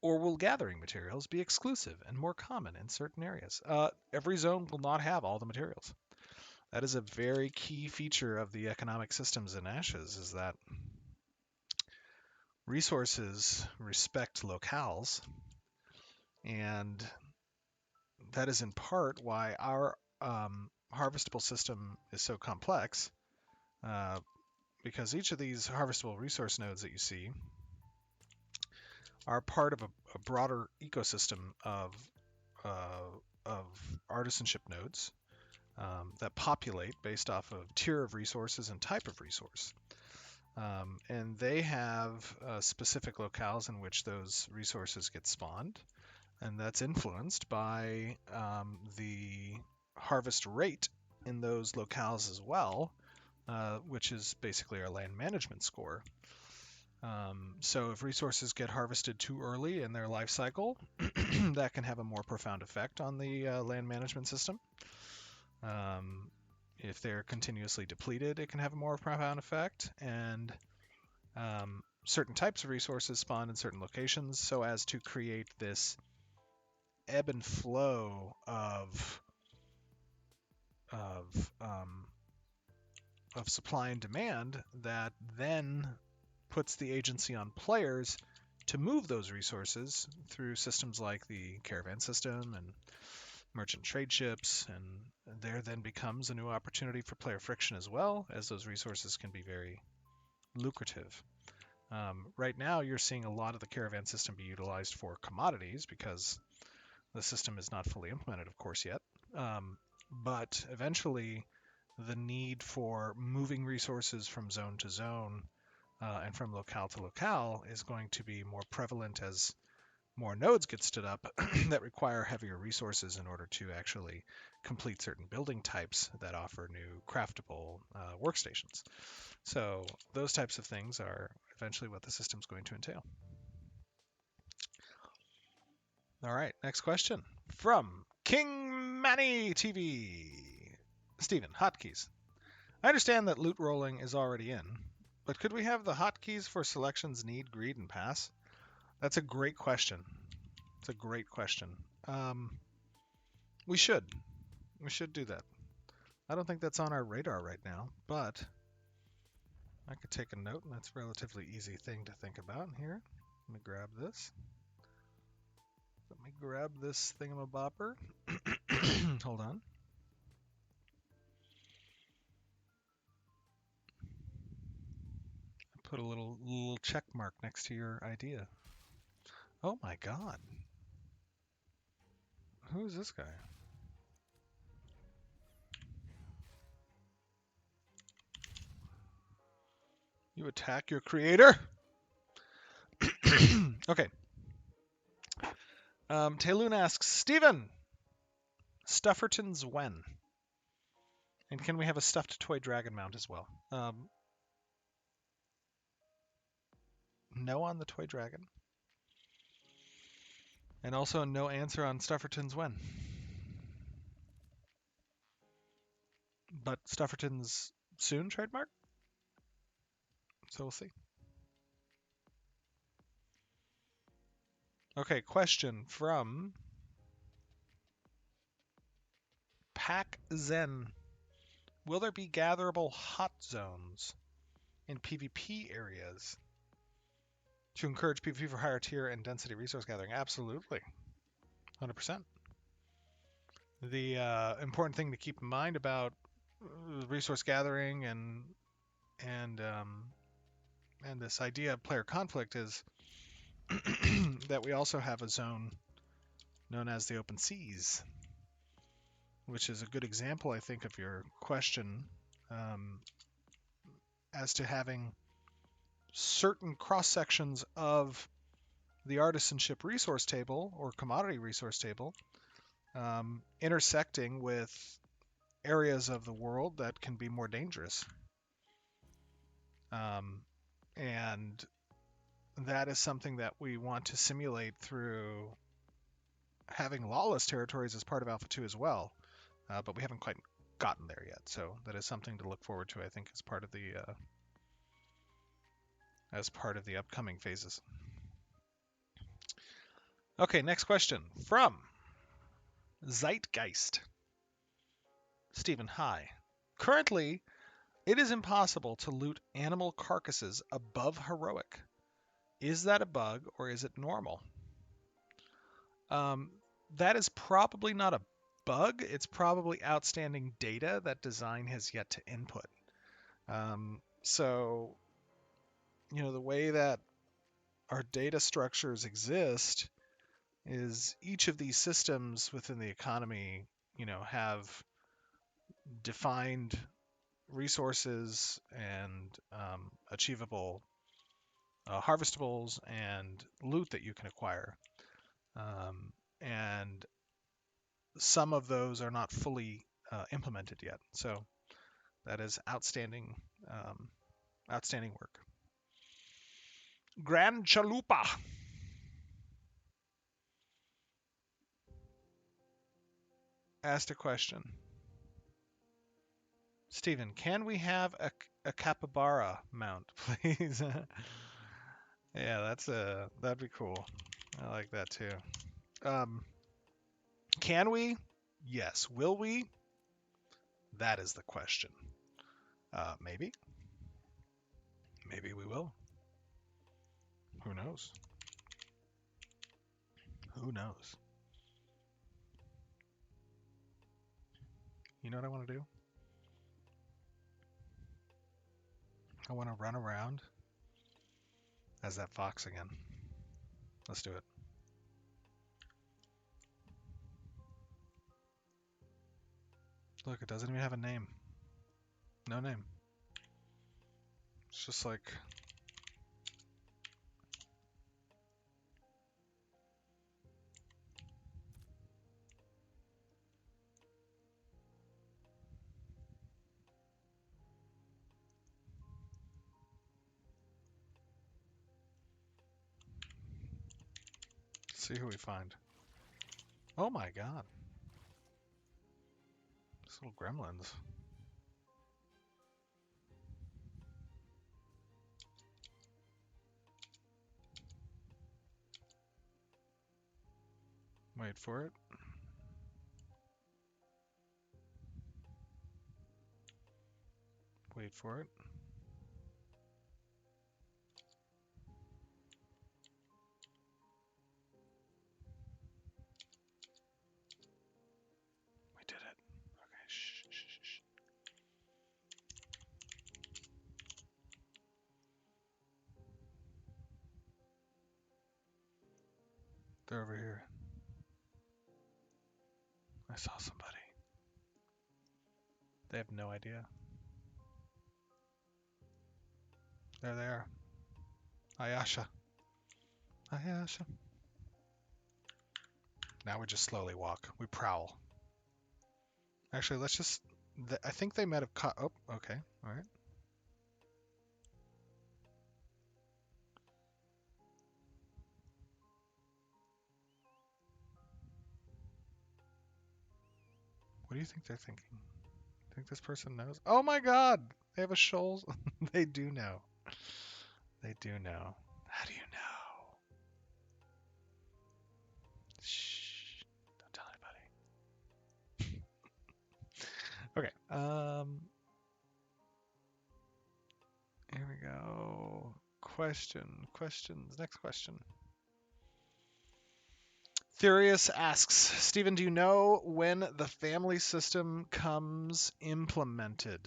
Or will gathering materials be exclusive and more common in certain areas? Every zone will not have all the materials. That is a very key feature of the economic systems in Ashes, is that resources respect locales, and that is in part why our harvestable system is so complex, because each of these harvestable resource nodes that you see are part of a broader ecosystem of artisanship nodes that populate based off of tier of resources and type of resource. And they have specific locales in which those resources get spawned, and that's influenced by the harvest rate in those locales as well, which is basically our land management score. So if resources get harvested too early in their life cycle, that can have a more profound effect on the land management system. If they're continuously depleted, it can have a more profound effect, and certain types of resources spawn in certain locations so as to create this ebb and flow of supply and demand that then puts the agency on players to move those resources through systems like the caravan system and merchant trade ships, and there then becomes a new opportunity for player friction as well, as those resources can be very lucrative. Right now, you're seeing a lot of the caravan system be utilized for commodities because the system is not fully implemented, of course, yet. But eventually, the need for moving resources from zone to zone and from locale to locale is going to be more prevalent as more nodes get stood up that require heavier resources in order to actually complete certain building types that offer new craftable workstations. So those types of things are eventually what the system's going to entail. All right, next question from King Manny TV. Steven, hotkeys. I understand that loot rolling is already in, but could we have the hotkeys for selections need, greed, and pass? That's a great question. It's a great question. We should. We should do that. I don't think that's on our radar right now, but I could take a note, and that's a relatively easy thing to think about here. Let me grab this. Let me grab this thingamabopper. Hold on. Put a little check mark next to your idea. Oh my god. Who is this guy? You attack your creator? Okay. Tayloon asks, Steven, Stuffertons when? And can we have a stuffed toy dragon mount as well? No on the toy dragon. And also no answer on Stuffertons when. But Stuffertons soon trademark? So we'll see. Okay, question from Pack Zen. Will there be gatherable hot zones in PvP areas to encourage PvP for higher tier and density resource gathering? Absolutely. 100%. The important thing to keep in mind about resource gathering and this idea of player conflict is that we also have a zone known as the open seas, which is a good example, I think, of your question as to having certain cross sections of the artisanship resource table or commodity resource table intersecting with areas of the world that can be more dangerous. And that is something that we want to simulate through having lawless territories as part of Alpha 2 as well. But we haven't quite gotten there yet. So that is something to look forward to, I think, as part of the upcoming phases. Okay, next question from Zeitgeist. Stephen, hi. Currently, it is impossible to loot animal carcasses above heroic. Is that a bug or is it normal? That is probably not a bug. It's probably outstanding data that design has yet to input. So, the way that our data structures exist is each of these systems within the economy, have defined resources and achievable harvestables and loot that you can acquire. And some of those are not fully implemented yet. So that is outstanding work. Grand Chalupa asked a question. Steven, can we have a capybara mount, please? Yeah, that'd be cool. I like that too. Can we? Yes. Will we? That is the question. Maybe. Maybe we will. Who knows? Who knows? You know what I want to do? I want to run around as that fox again. Let's do it. Look, it doesn't even have a name. No name. It's just like... Let's see who we find. Oh my god. These little gremlins. Wait for it. Wait for it. We did it. Okay, shh, shh, shh. They're over here. I saw somebody. They have no idea. There they are. Ayasha. Ayasha. Now we just slowly walk. We prowl. Actually, let's just... I think they might have caught... Oh, okay. All right. What do you think they're thinking? Think this person knows? Oh my god! They have a shoals. They do know. They do know. How do you know? Shh. Don't tell anybody. Okay. Here we go. Questions. Next question. Therius asks, Steven, do you know when the family system comes implemented?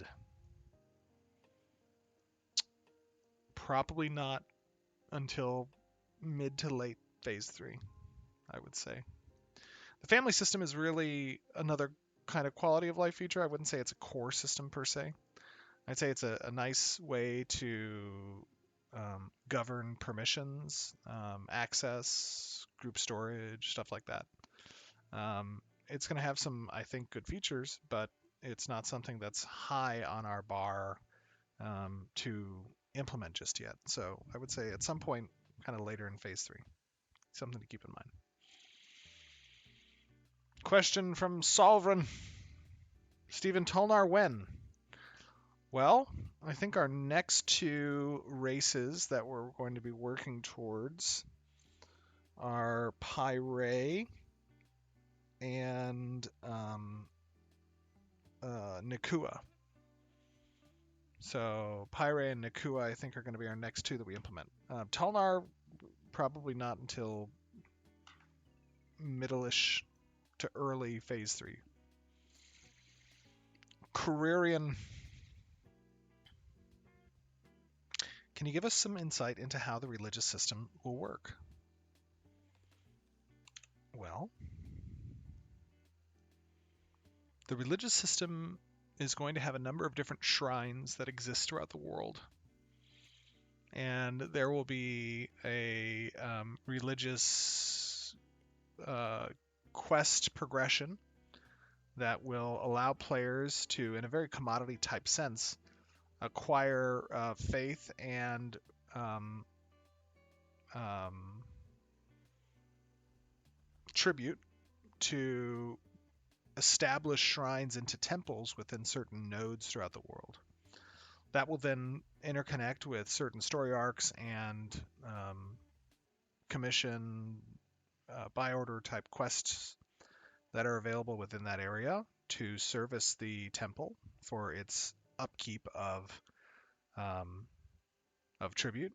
Probably not until mid to late phase 3, I would say. The family system is really another kind of quality of life feature. I wouldn't say it's a core system per se. I'd say it's a nice way to govern permissions, access, group storage, stuff like that. It's going to have some, I think, good features, but it's not something that's high on our bar to implement just yet. So I would say at some point, kind of later in phase 3, something to keep in mind. Question from Solvran. Steven Tolnar, when? Well, I think our next 2 races that we're going to be working towards are Pyre and Nakua. So Pyre and Nakua, I think, are going to be our next 2 that we implement. Tolnar, probably not until middle-ish to early phase 3. Careerian, can you give us some insight into how the religious system will work? Well, the religious system is going to have a number of different shrines that exist throughout the world. And there will be a religious quest progression that will allow players to, in a very commodity type sense, acquire faith and tribute to establish shrines into temples within certain nodes throughout the world. That will then interconnect with certain story arcs and commission buy order type quests that are available within that area to service the temple for its upkeep of tribute.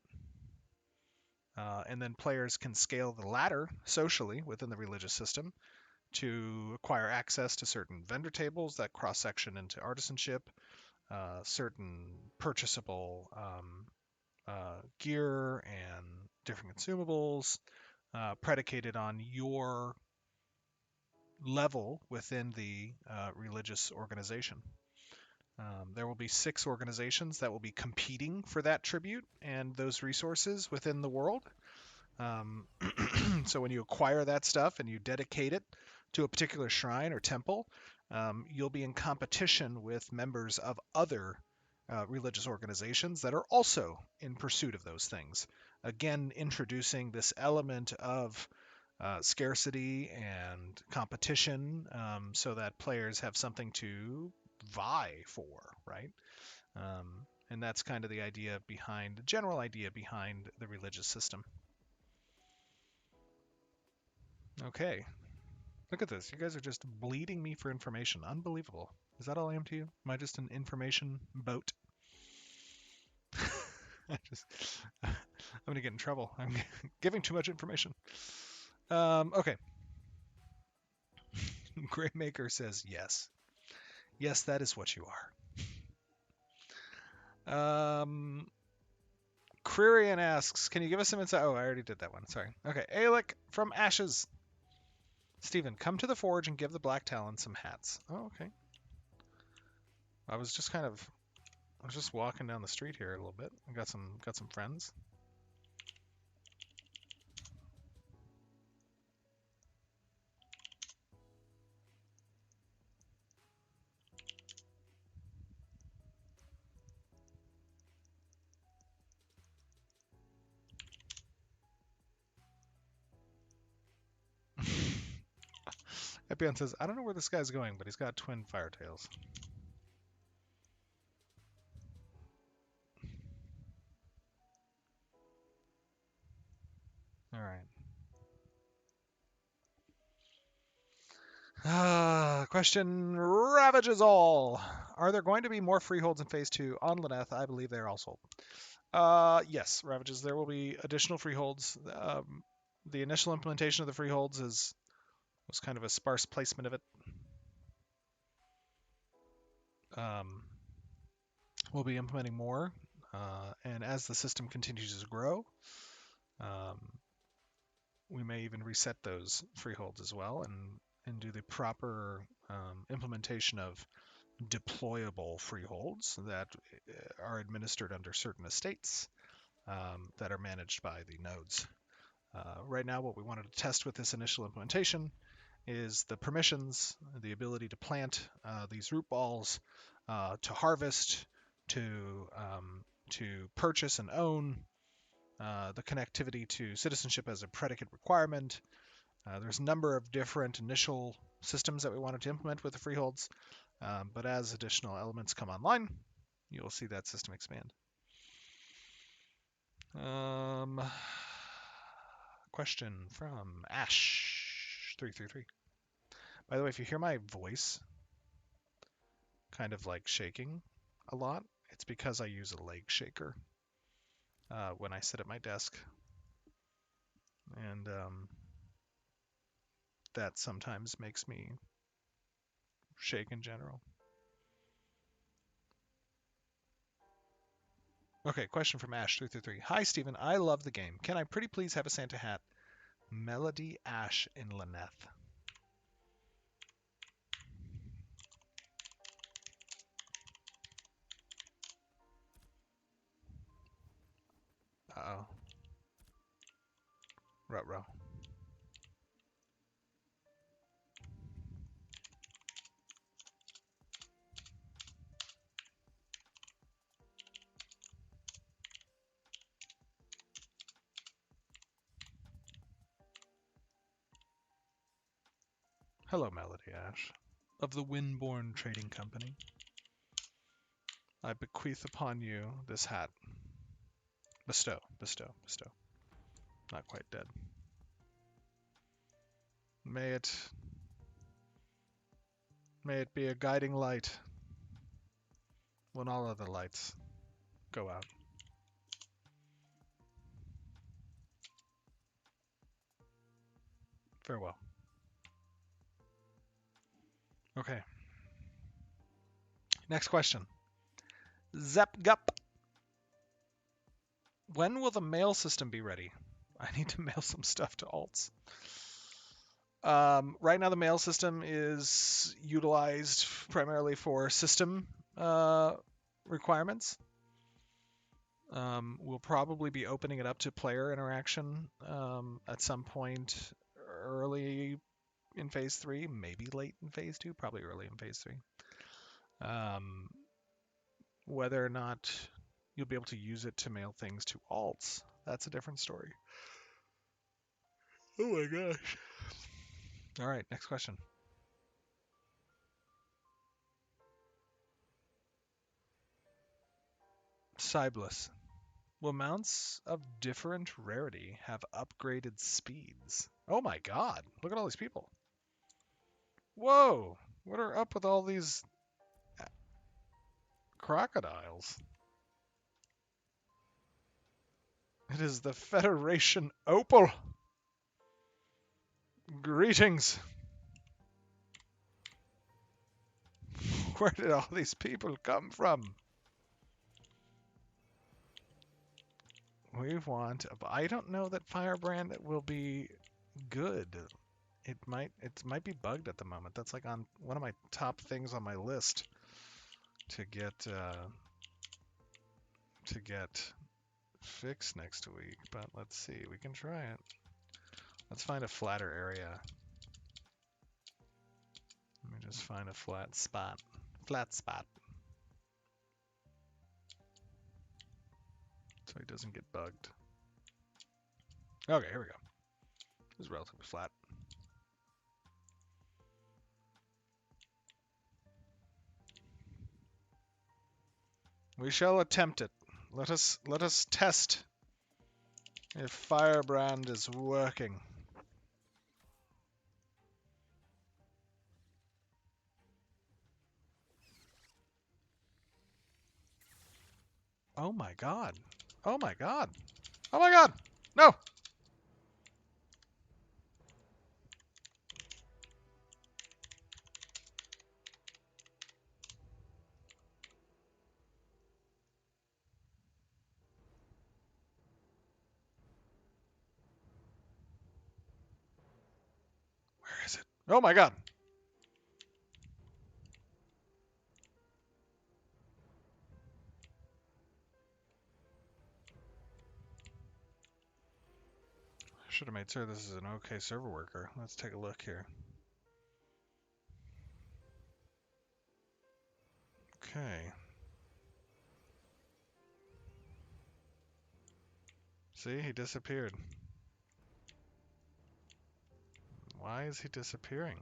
And then players can scale the ladder socially within the religious system to acquire access to certain vendor tables that cross-section into artisanship, certain purchasable gear and different consumables predicated on your level within the religious organization. There will be 6 organizations that will be competing for that tribute and those resources within the world. So when you acquire that stuff and you dedicate it to a particular shrine or temple, you'll be in competition with members of other religious organizations that are also in pursuit of those things. Again, introducing this element of scarcity and competition so that players have something to vie for, right? And that's kind of the general idea behind the religious system. Okay. Look at this. You guys are just bleeding me for information. Unbelievable. Is that all I am to you? Am I just an information boat? I'm going to get in trouble. I'm giving too much information. Okay. Greymaker says yes. Yes, that is what you are. Quirian asks, can you give us some insight? Oh, I already did that one. Sorry. Okay. Alec from Ashes. Steven, come to the forge and give the Black Talon some hats. Oh, okay. I was just walking down the street here a little bit. I got some friends. Epion says, I don't know where this guy's going, but he's got twin firetails. Alright. Question ravages all. Are there going to be more freeholds in Phase 2 on Lyneth? I believe they are all sold. Yes, ravages. There will be additional freeholds. The initial implementation of the freeholds was kind of a sparse placement of it. We'll be implementing more, and as the system continues to grow, we may even reset those freeholds as well and do the proper implementation of deployable freeholds that are administered under certain estates that are managed by the nodes. Right now, what we wanted to test with this initial implementation is the permissions, the ability to plant these root balls, to harvest, to purchase and own, the connectivity to citizenship as a predicate requirement. There's a number of different initial systems that we wanted to implement with the freeholds, but as additional elements come online, you'll see that system expand. Question from Ash333. By the way, if you hear my voice kind of like shaking a lot, it's because I use a leg shaker when I sit at my desk. And that sometimes makes me shake in general. Okay, question from Ash333. Hi, Steven. I love the game. Can I pretty please have a Santa hat? Melody Ash in Lyneth. Uh-oh. Ruh-roh. Hello, Melody Ash. Of the Windborne Trading Company, I bequeath upon you this hat. Bestow, bestow, bestow. Not quite dead. May it be a guiding light when all other lights go out. Farewell. Okay. Next question. Zepgup. When will the mail system be ready? I need to mail some stuff to alts. Right now, the mail system is utilized primarily for system requirements. We'll probably be opening it up to player interaction at some point early in Phase 3, maybe late in Phase 2, probably early in Phase 3. Whether or not you'll be able to use it to mail things to alts, that's a different story. Oh my gosh. All right, next question. Cybless. Will mounts of different rarity have upgraded speeds? Oh my god, look at all these people. Whoa, what are up with all these crocodiles? It is the Federation Opal. Greetings. Where did all these people come from? We want. I don't know that Firebrand will be good. It might be bugged at the moment. That's like on one of my top things on my list to get fixed next week. But let's see. We can try it. Let's find a flatter area. Let me just find a flat spot. Flat spot. So he doesn't get bugged. Okay, here we go. This is relatively flat. We shall attempt it. Let us test if Firebrand is working. Oh my god. Oh my god. Oh my god. No. Where is it? Oh my god. I should have made sure this is an okay server worker. Let's take a look here. Okay. See, he disappeared. Why is he disappearing?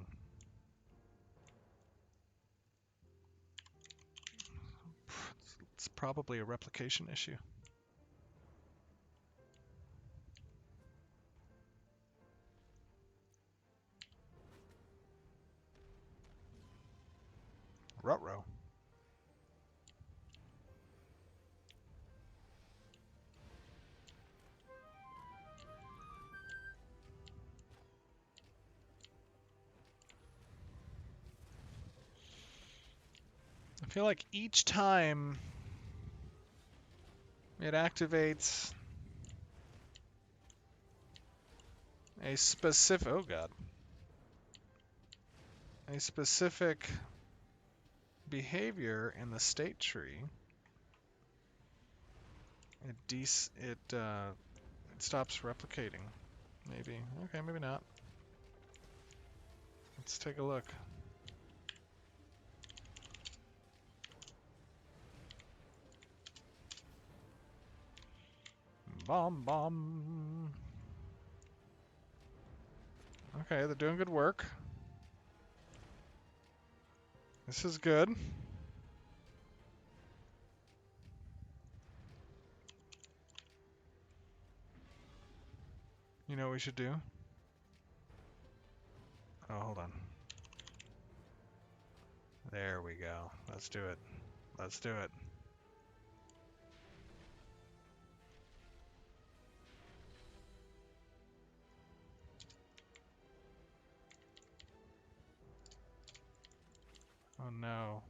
It's probably a replication issue. Ruh-roh. I feel like each time it activates a specific, oh god, a specific behavior in the state tree, it stops replicating. Maybe. Okay, maybe not. Let's take a look. Bomb, bomb. Okay, they're doing good work. This is good. You know what we should do? Oh, hold on. There we go. Let's do it. Let's do it. Oh no.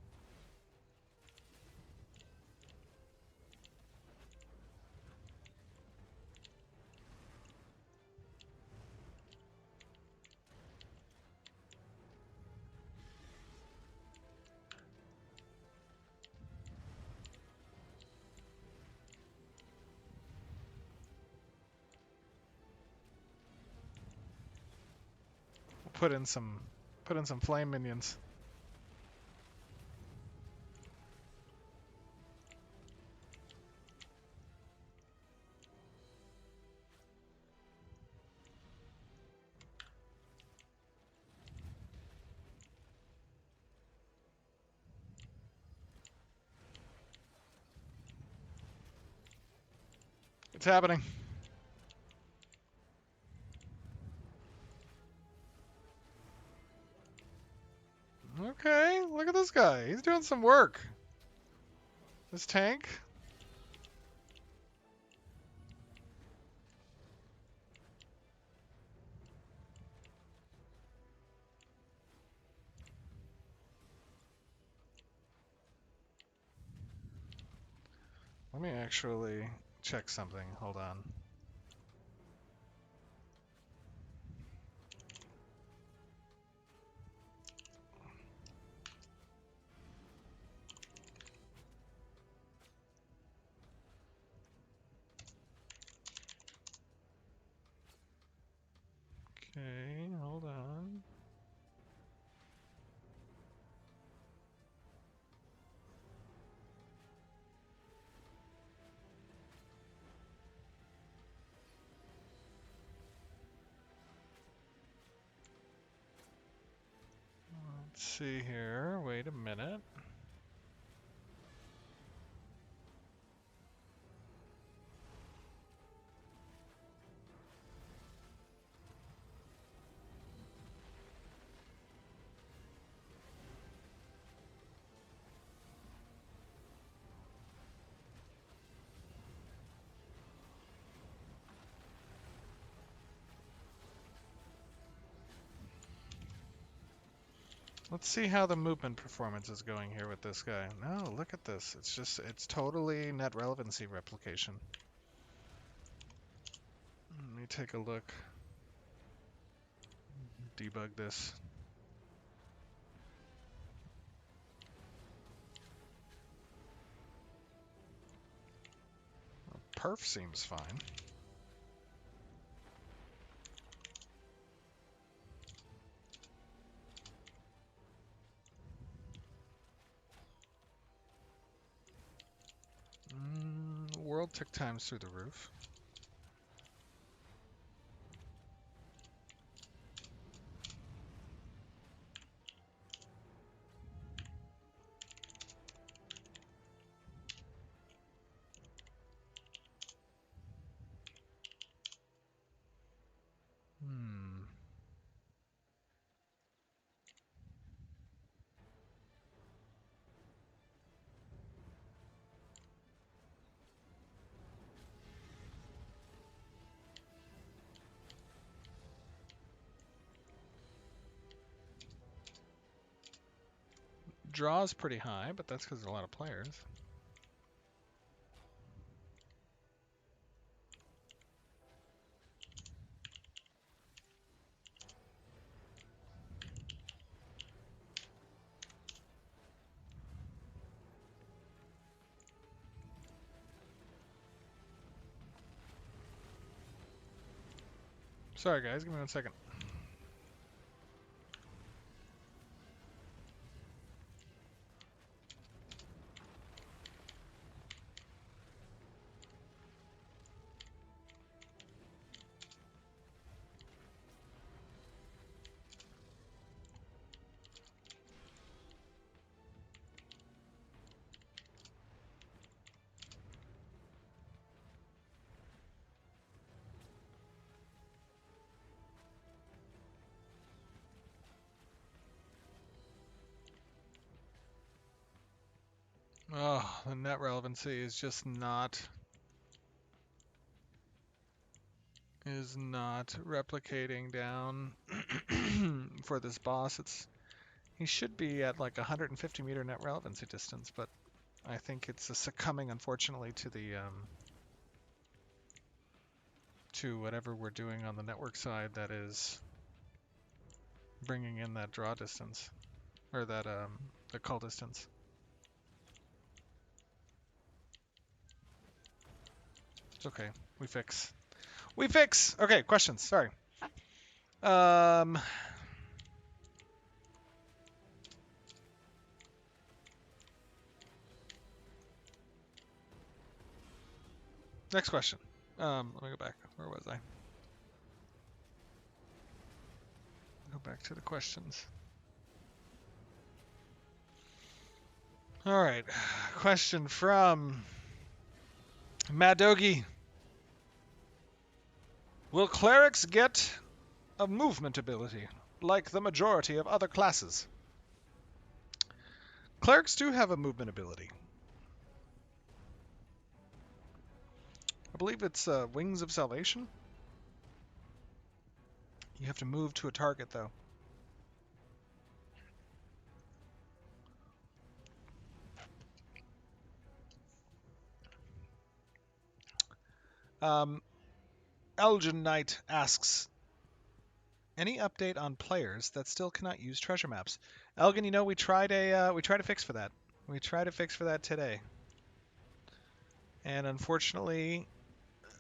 Put in some flame minions. It's happening. Okay, look at this guy. He's doing some work. This tank. Let me actually check something. Hold on. Okay, hold on. Let's see here. Wait a minute. Let's see how the movement performance is going here with this guy. No, look at this. It's totally net relevancy replication. Let me take a look. Debug this. Perf seems fine. World tick times through the roof. Draw's pretty high, but that's because there's a lot of players. Sorry guys, give me 1 second. Oh, the net relevancy is just not replicating down for this boss. He should be at like 150 meter net relevancy distance, but I think it's succumbing unfortunately to the to whatever we're doing on the network side that is bringing in that draw distance or that the call distance. It's okay. We fix. We fix. Okay, questions. Sorry. Next question. Let me go back. Where was I? Go back to the questions. All right. Question from Mad Doggy. Will clerics get a movement ability like the majority of other classes? Clerics do have a movement ability. I believe it's Wings of Salvation. You have to move to a target, though. Elgin Knight asks, any update on players that still cannot use treasure maps? Elgin, you know, we tried to fix for that. We tried to fix for that today, and unfortunately,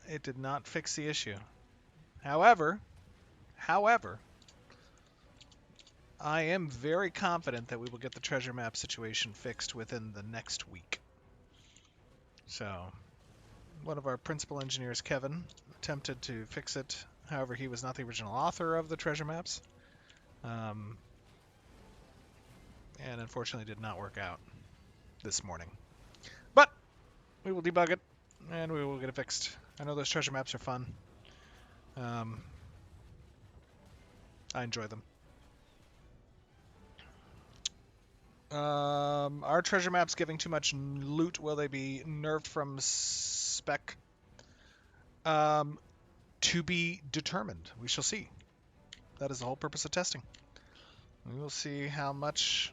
it did not fix the issue. However, I am very confident that we will get the treasure map situation fixed within the next week. So, one of our principal engineers, Kevin, attempted to fix it. However, he was not the original author of the treasure maps. And unfortunately did not work out this morning. But we will debug it, and we will get it fixed. I know those treasure maps are fun. I enjoy them. Are treasure maps giving too much loot? Will they be nerfed from spec? To be determined. We shall see. That is the whole purpose of testing. We will see how much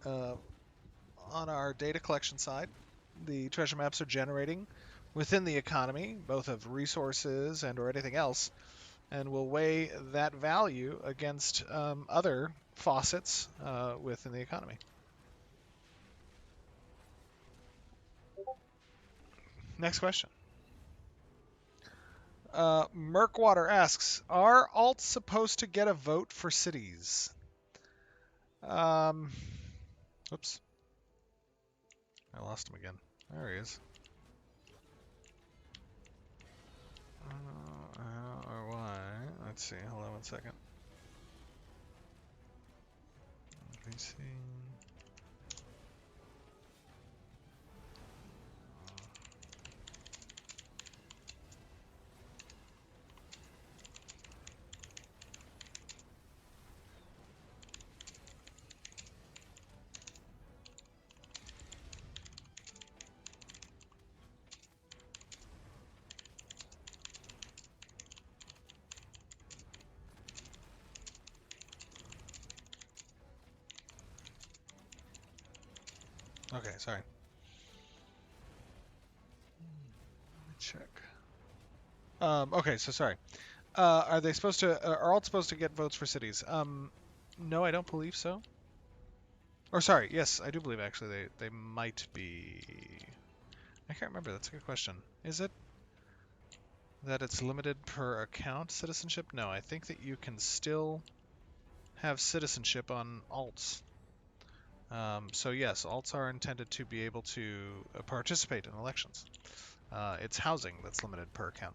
on our data collection side the treasure maps are generating within the economy, both of resources and or anything else, and we'll weigh that value against other faucets within the economy. Next question. Merkwater asks, are alts supposed to get a vote for cities? Oops. I lost him again. There he is. Or why? Let's see. Hold on one second. Let me see. Okay, sorry. Let me check. Okay, so sorry. Are they supposed to? Are all supposed to get votes for cities? No, I don't believe so. Or sorry, yes, I do believe actually they might be. I can't remember. That's a good question. Is it that it's limited per account citizenship? No, I think that you can still have citizenship on alts. So yes, alts are intended to be able to participate in elections. It's housing that's limited per account.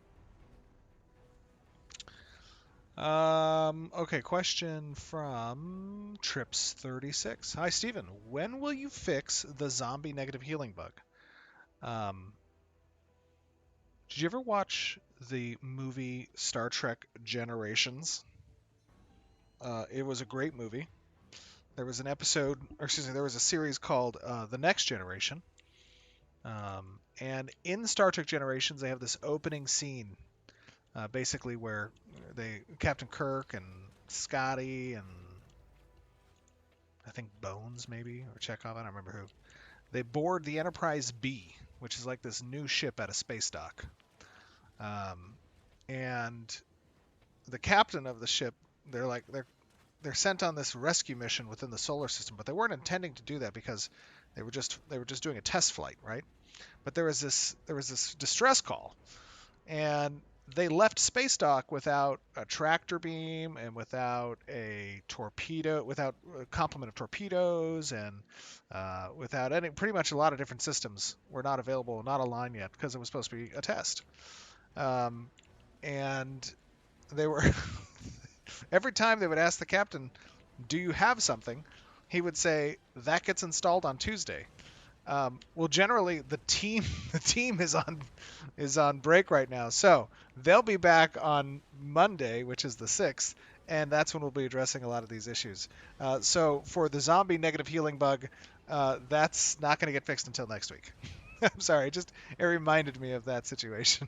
Okay, question from Trips36. Hi, Steven. When will you fix the zombie negative healing bug? Did you ever watch the movie Star Trek Generations? It was a great movie. There was an episode, or excuse me, there was a series called The Next Generation. And in Star Trek Generations, they have this opening scene, basically where Captain Kirk and Scotty and I think Bones maybe, or Chekhov, I don't remember who. They board the Enterprise B, which is like this new ship at a space dock. And the captain of the ship, they're sent on this rescue mission within the solar system, but they weren't intending to do that because they were just doing a test flight, right? But there was this distress call, and they left space dock without a tractor beam and without a torpedo, without a complement of torpedoes, and without pretty much a lot of different systems were not available, not aligned yet, because it was supposed to be a test. And they were every time they would ask the captain, "Do you have something?" he would say, "That gets installed on Tuesday." Well, generally the team is on break right now, so they'll be back on Monday, which is the 6th, and that's when we'll be addressing a lot of these issues. So for the zombie negative healing bug, that's not going to get fixed until next week. I'm sorry, it reminded me of that situation.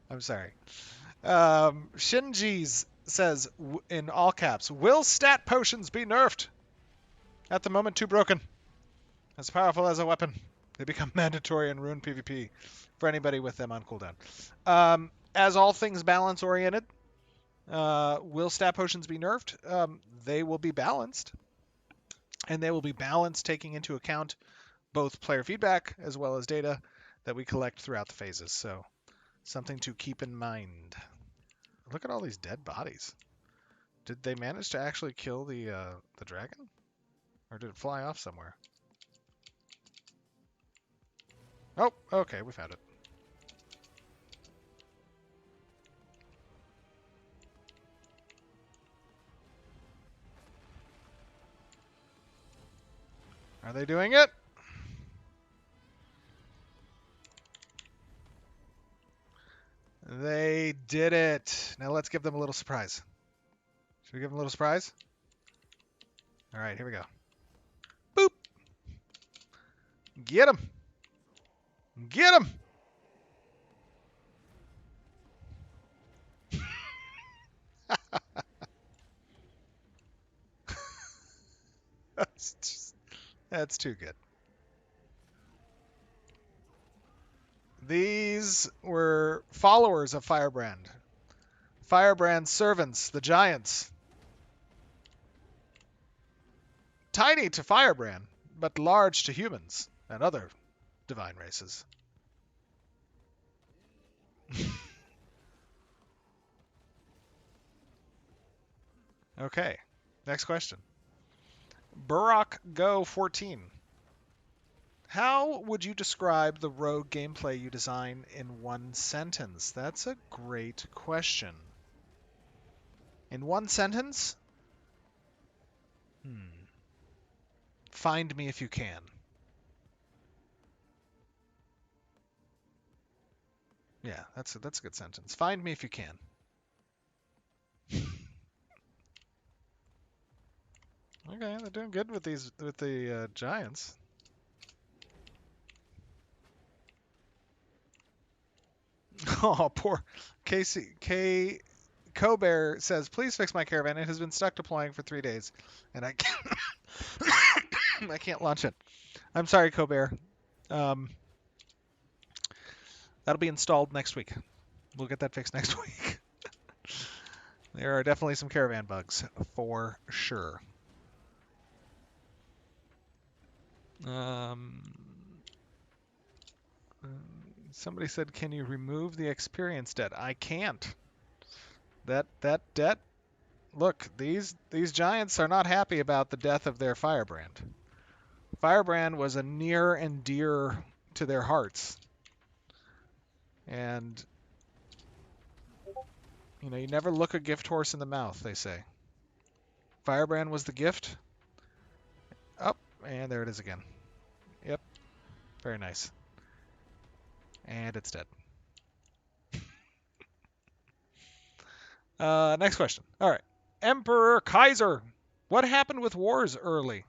I'm sorry. Shinji's says in all caps, "Will stat potions be nerfed? At the moment, too broken. As powerful as a weapon." They become mandatory and ruin PvP for anybody with them on cooldown. As all things balance oriented, will stat potions be nerfed? They will be balanced, and they will be balanced taking into account both player feedback as well as data that we collect throughout the phases. So something to keep in mind. Look at all these dead bodies. Did they manage to actually kill the dragon, or did it fly off somewhere? Oh, okay, we found it. Are they doing it? They did it. Now let's give them a little surprise. Should we give them a little surprise? All right, here we go. Boop. Get him. Get him. That's too good. These were followers of Firebrand. Firebrand's servants, the giants. Tiny to Firebrand, but large to humans and other divine races. Okay, next question. Burrock Go 14. How would you describe the rogue gameplay you design in one sentence? That's a great question. In one sentence? Find me if you can. Yeah, that's a good sentence. Find me if you can. Okay, they're doing good with the giants. Oh, poor Casey. Cobear says, please fix my caravan. It has been stuck deploying for 3 days, and I can't, I can't launch it. I'm sorry, Cobear. That'll be installed next week. We'll get that fixed next week. There are definitely some caravan bugs, for sure. Somebody said, can you remove the experience debt? I can't. That debt. Look, these giants are not happy about the death of their Firebrand. Firebrand was a near and dear to their hearts. And, you never look a gift horse in the mouth, they say. Firebrand was the gift. Oh, and there it is again. Yep. Very nice. And it's dead. Next question. All right. Emperor Kaiser. What happened with wars early?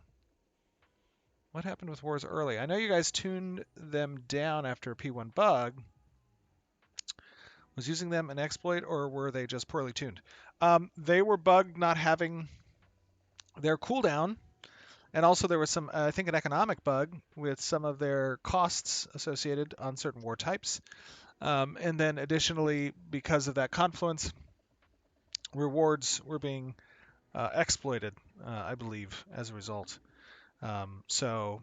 What happened with wars early? I know you guys tuned them down after a P1 bug. Was using them an exploit, or were they just poorly tuned? They were bugged not having their cooldown, and also there was some, I think, an economic bug with some of their costs associated on certain war types. And then additionally, because of that confluence, rewards were being exploited, I believe, as a result. So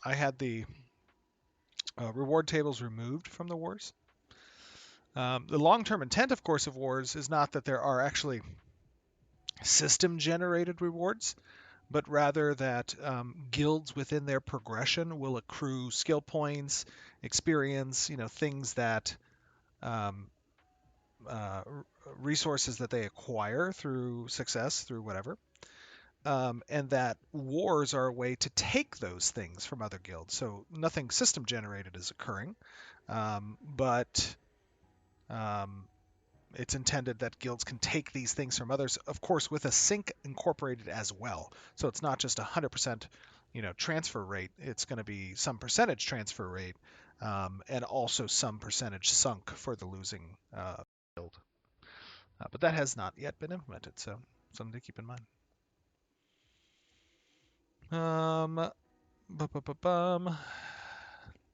I had the reward tables removed from the wars. The long-term intent, of course, of wars is not that there are actually system-generated rewards, but rather that guilds within their progression will accrue skill points, experience, things that resources that they acquire through success, through whatever. And that wars are a way to take those things from other guilds. So nothing system generated is occurring, but it's intended that guilds can take these things from others, of course, with a sync incorporated as well. So it's not just 100%, transfer rate. It's going to be some percentage transfer rate, and also some percentage sunk for the losing guild. But that has not yet been implemented, so something to keep in mind.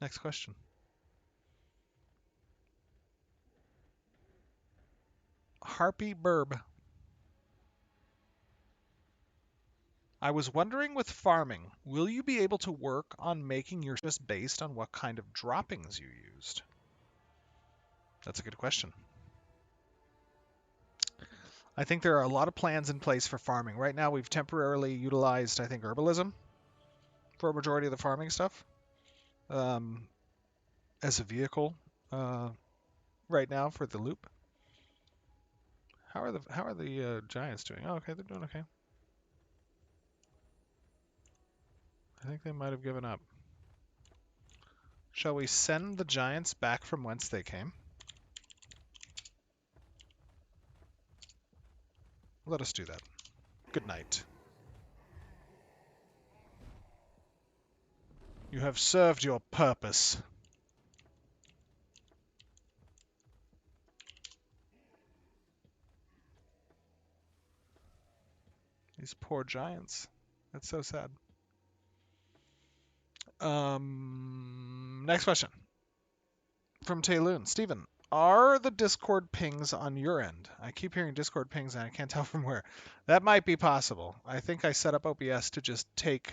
Next question. Harpy Burb. I was wondering with farming, will you be able to work on making your just based on what kind of droppings you used? That's a good question. I think there are a lot of plans in place for farming. Right now, we've temporarily utilized, I think, herbalism for a majority of the farming stuff as a vehicle right now for the loop. How are the Giants doing? Oh, okay, they're doing okay. I think they might have given up. Shall we send the Giants back from whence they came? Let us do that. Good night. You have served your purpose. These poor Giants. That's so sad. Next question. From Tayloon. Steven, are the Discord pings on your end? I keep hearing Discord pings and I can't tell from where. That might be possible. I think I set up OBS to just take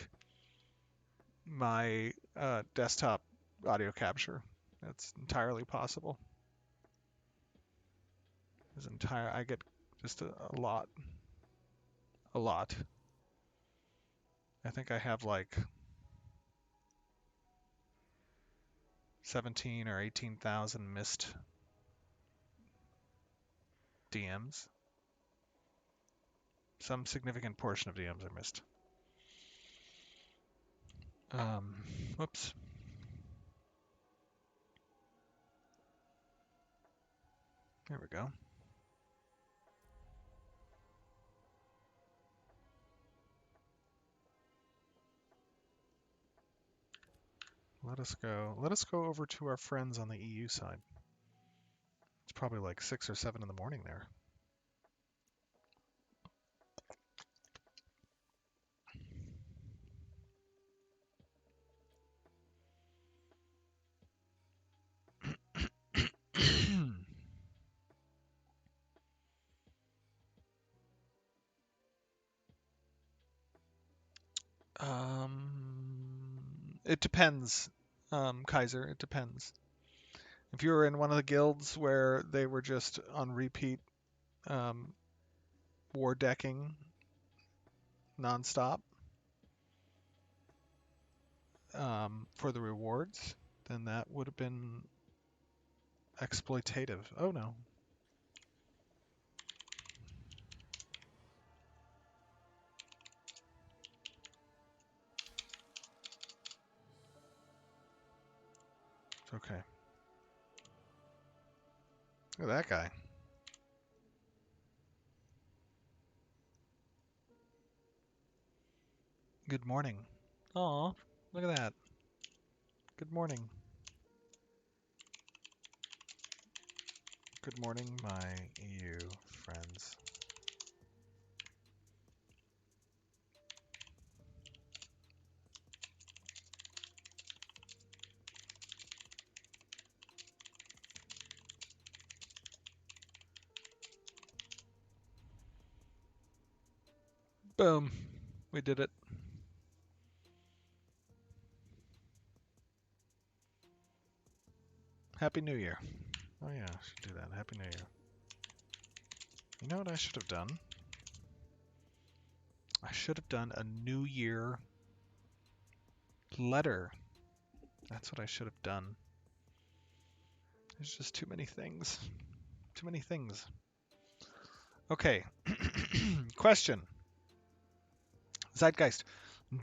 my desktop audio capture. That's entirely possible. I get just a lot. A lot. I think I have like 17 or 18,000 missed DMs. Some significant portion of DMs are missed. Whoops. There we go. Let us go over to our friends on the EU side. It's probably like 6 or 7 in the morning there. It depends, Kaiser. It depends. If you were in one of the guilds where they were just on repeat war decking nonstop for the rewards, then that would have been exploitative. Oh no. It's okay. Look at that guy. Good morning. Aw, look at that. Good morning. Good morning, my EU friends. Boom. We did it. Happy New Year. Oh yeah, I should do that. Happy New Year. You know what I should have done? I should have done a New Year letter. That's what I should have done. There's just too many things. Too many things. Okay. Question. Zeitgeist.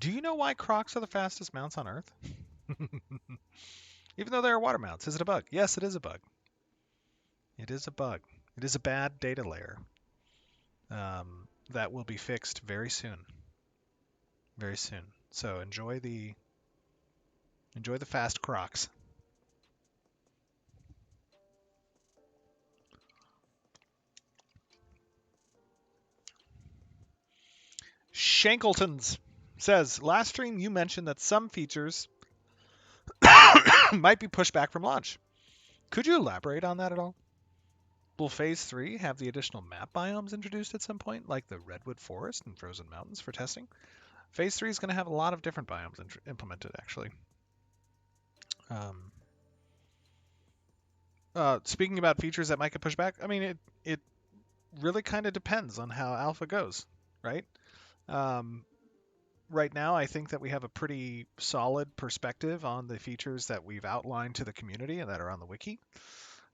Do you know why Crocs are the fastest mounts on Earth? Even though they are water mounts. Is it a bug? Yes, it is a bug. It is a bug. It is a bad data layer that will be fixed very soon. Very soon. So enjoy the fast Crocs. Shankletons says, last stream you mentioned that some features might be pushed back from launch. Could you elaborate on that at all? Will Phase 3 have the additional map biomes introduced at some point, like the Redwood Forest and Frozen Mountains for testing? Phase 3 is going to have a lot of different biomes implemented, actually. Speaking about features that might get pushed back, I mean, it really kind of depends on how alpha goes, right? Right now, I think that we have a pretty solid perspective on the features that we've outlined to the community and that are on the wiki.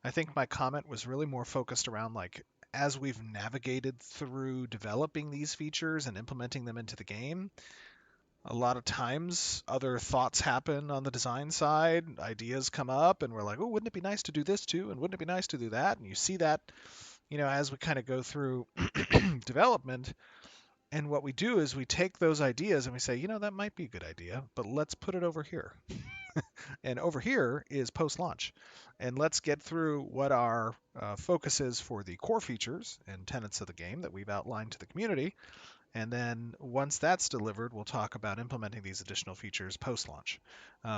I think my comment was really more focused around like as we've navigated through developing these features and implementing them into the game, a lot of times other thoughts happen on the design side, ideas come up, and we're like, oh, wouldn't it be nice to do this too? And wouldn't it be nice to do that? And you see that, as we kind of go through development. And what we do is we take those ideas and we say, that might be a good idea, but let's put it over here. And over here is post-launch. And let's get through what our focus is for the core features and tenets of the game that we've outlined to the community. And then once that's delivered, we'll talk about implementing these additional features post-launch.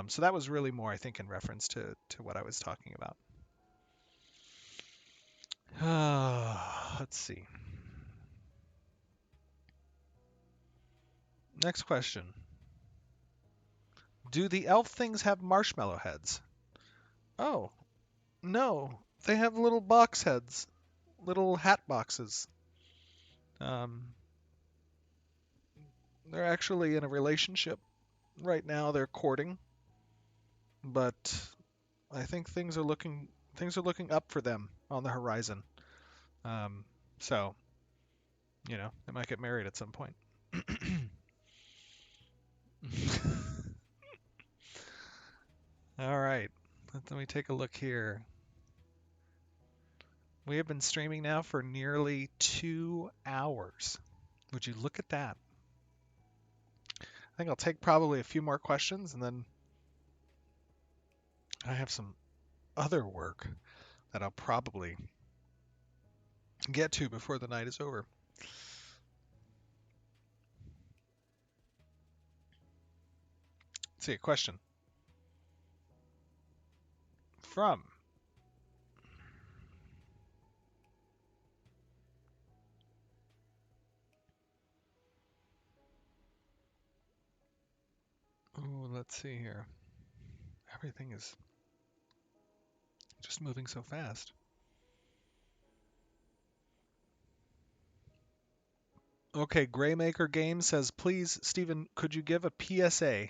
So that was really more, I think, in reference to what I was talking about. Let's see. Next question. Do the elf things have marshmallow heads? Oh, no. They have little box heads, little hat boxes. They're actually in a relationship right now. They're courting, but I think things are looking up for them on the horizon. So, they might get married at some point. All right, let me take a look here. We have been streaming now for nearly 2 hours. Would you look at that? I think I'll take probably a few more questions, and then I have some other work that I'll probably get to before the night is over. Let's see, a question from let's see here. Everything is just moving so fast. Okay, Graymaker Games says, please, Steven, could you give a PSA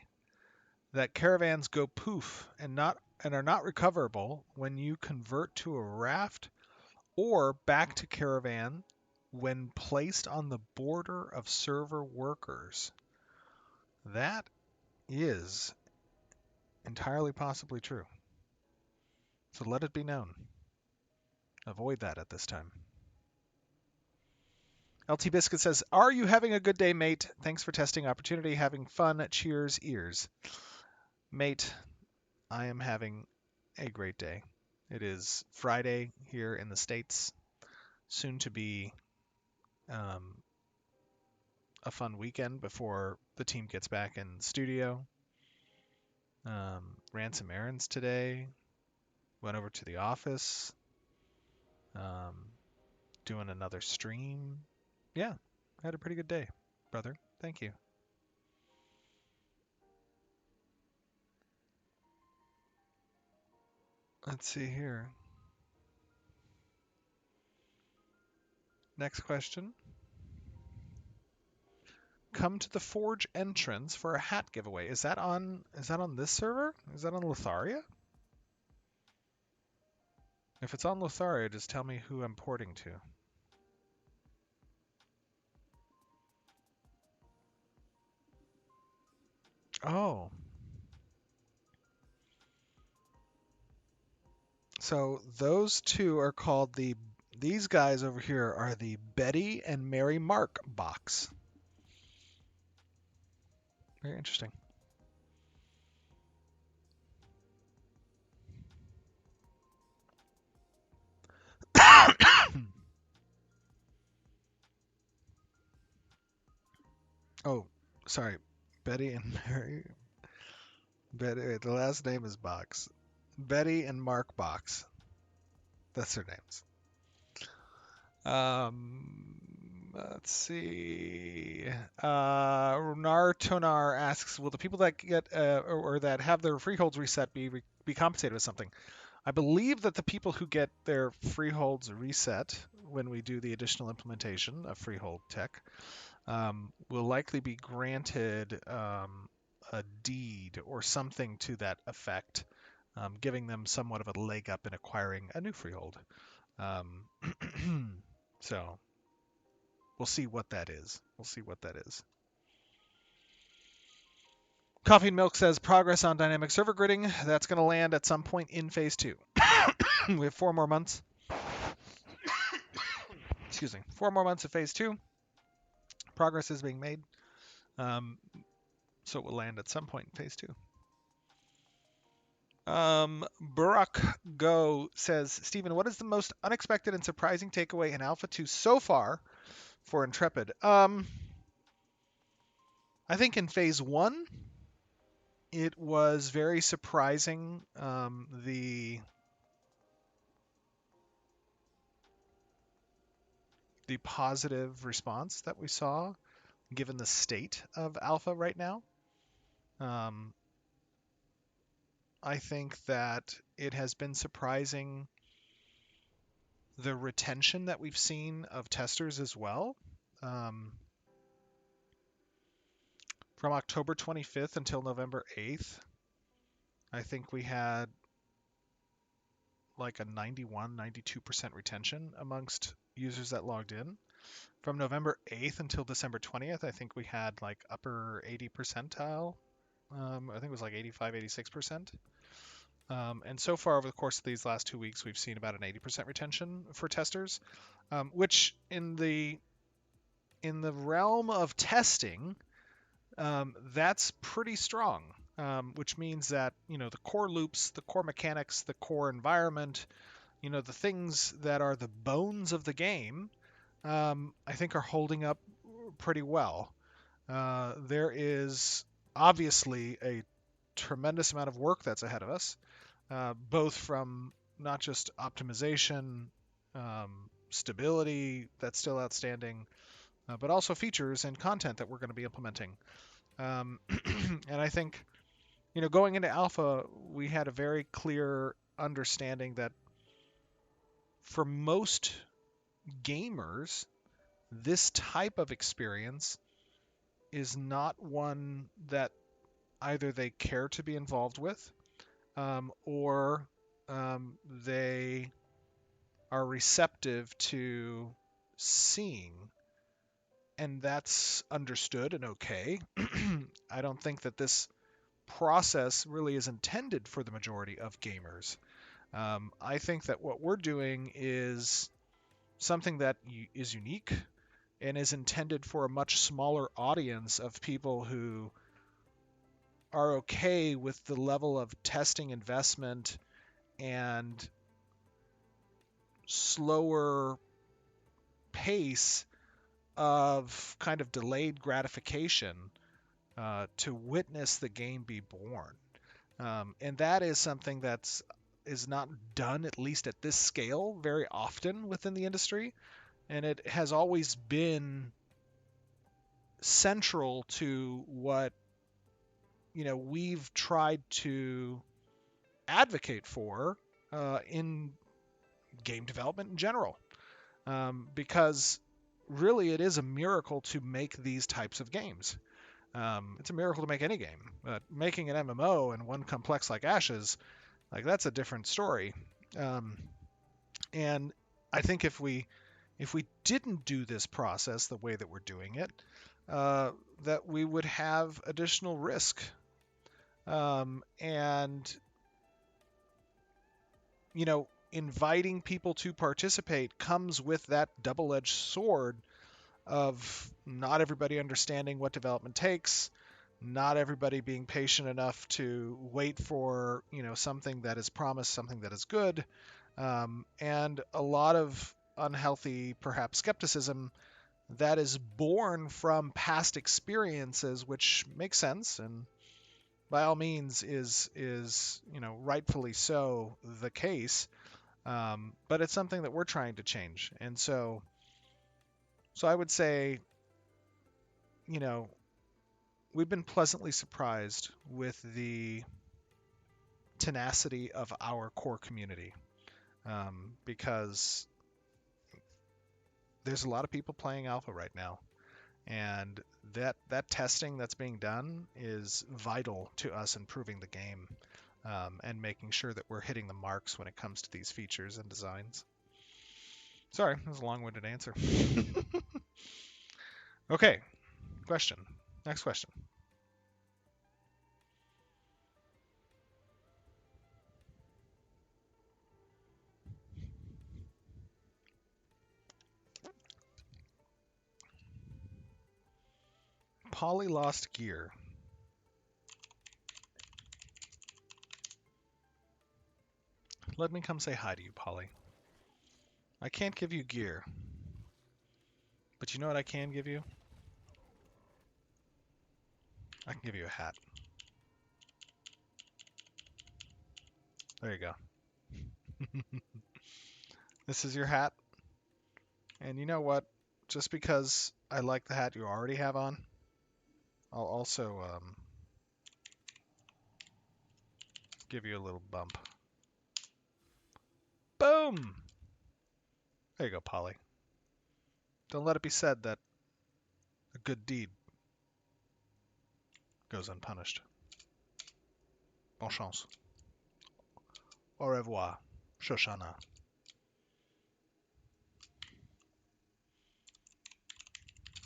that caravans go poof and are not recoverable when you convert to a raft or back to caravan when placed on the border of server workers? That is entirely possibly true. So let it be known. Avoid that at this time. LT Biscuit says, are you having a good day, mate? Thanks for testing opportunity. Having fun. Cheers, ears. Mate, I am having a great day. It is Friday here in the States. Soon to be a fun weekend before the team gets back in studio. Ran some errands today. Went over to the office. Doing another stream. Yeah, I had a pretty good day, brother. Thank you. Let's see here. Next question. Come to the Forge entrance for a hat giveaway. Is that on this server? Is that on Lotharia? If it's on Lotharia, just tell me who I'm porting to. Oh. So those two are called these guys over here are the Betty and Mary Mark box. Very interesting. Oh, sorry. Betty and Mary. Betty, the last name is Box. Betty and Mark Box. That's their names. Let's see. Nartonar asks, will the people that get or that have their freeholds reset be compensated with something? I believe that the people who get their freeholds reset when we do the additional implementation of freehold tech will likely be granted a deed or something to that effect, giving them somewhat of a leg up in acquiring a new freehold. Um, so we'll see what that is. We'll see what that is. Coffee and Milk says progress on dynamic server gridding. That's going to land at some point in phase 2. We have 4 more months. Excuse me. 4 more months of phase 2. Progress is being made. So it will land at some point in phase 2. Barack Go says, Steven, what is the most unexpected and surprising takeaway in Alpha 2 so far for Intrepid? I think in phase 1, it was very surprising the positive response that we saw given the state of Alpha right now. I think that it has been surprising the retention that we've seen of testers as well. From October 25th until November 8th, I think we had like a 91, 92% retention amongst users that logged in. From November 8th until December 20th, I think we had like upper 80 percentile. I think it was like 85, 86%. And so far over the course of these last 2 weeks, we've seen about an 80% retention for testers, which in the realm of testing, that's pretty strong. Which means that the core loops, the core mechanics, the core environment, the things that are the bones of the game, I think are holding up pretty well. There is obviously a tremendous amount of work that's ahead of us, both from not just optimization, stability that's still outstanding, but also features and content that we're going to be implementing. And I think, going into alpha, we had a very clear understanding that for most gamers, this type of experience is not one that either they care to be involved with, or they are receptive to seeing. And that's understood and okay. I don't think that this process really is intended for the majority of gamers. I think that what we're doing is something that is unique and is intended for a much smaller audience of people who are okay with the level of testing investment and slower pace of kind of delayed gratification to witness the game be born. And that is something that's is not done, at least at this scale, very often within the industry. And it has always been central to what we've tried to advocate for in game development in general, because really it is a miracle to make these types of games. It's a miracle to make any game. Making an MMO and one complex like Ashes, like that's a different story. And I think if we didn't do this process the way that we're doing it, that we would have additional risk. And inviting people to participate comes with that double-edged sword of not everybody understanding what development takes, not everybody being patient enough to wait for something that is promised, something that is good, and a lot of unhealthy, perhaps, skepticism that is born from past experiences, which makes sense, and by all means is rightfully so the case. But it's something that we're trying to change. And so I would say, you know, we've been pleasantly surprised with the tenacity of our core community, because there's a lot of people playing alpha right now, and that testing that's being done is vital to us improving the game, and making sure that we're hitting the marks when it comes to these features and designs. Sorry, that was a long-winded answer. Okay, question. Next question. Polly lost gear. Let me come say hi to you, Polly. I can't give you gear, but you know what I can give you? I can give you a hat. There you go. This is your hat. And you know what? Just because I like the hat you already have on, I'll also give you a little bump. Boom! There you go, Polly. Don't let it be said that a good deed goes unpunished. Bonne chance. Au revoir, Shoshana.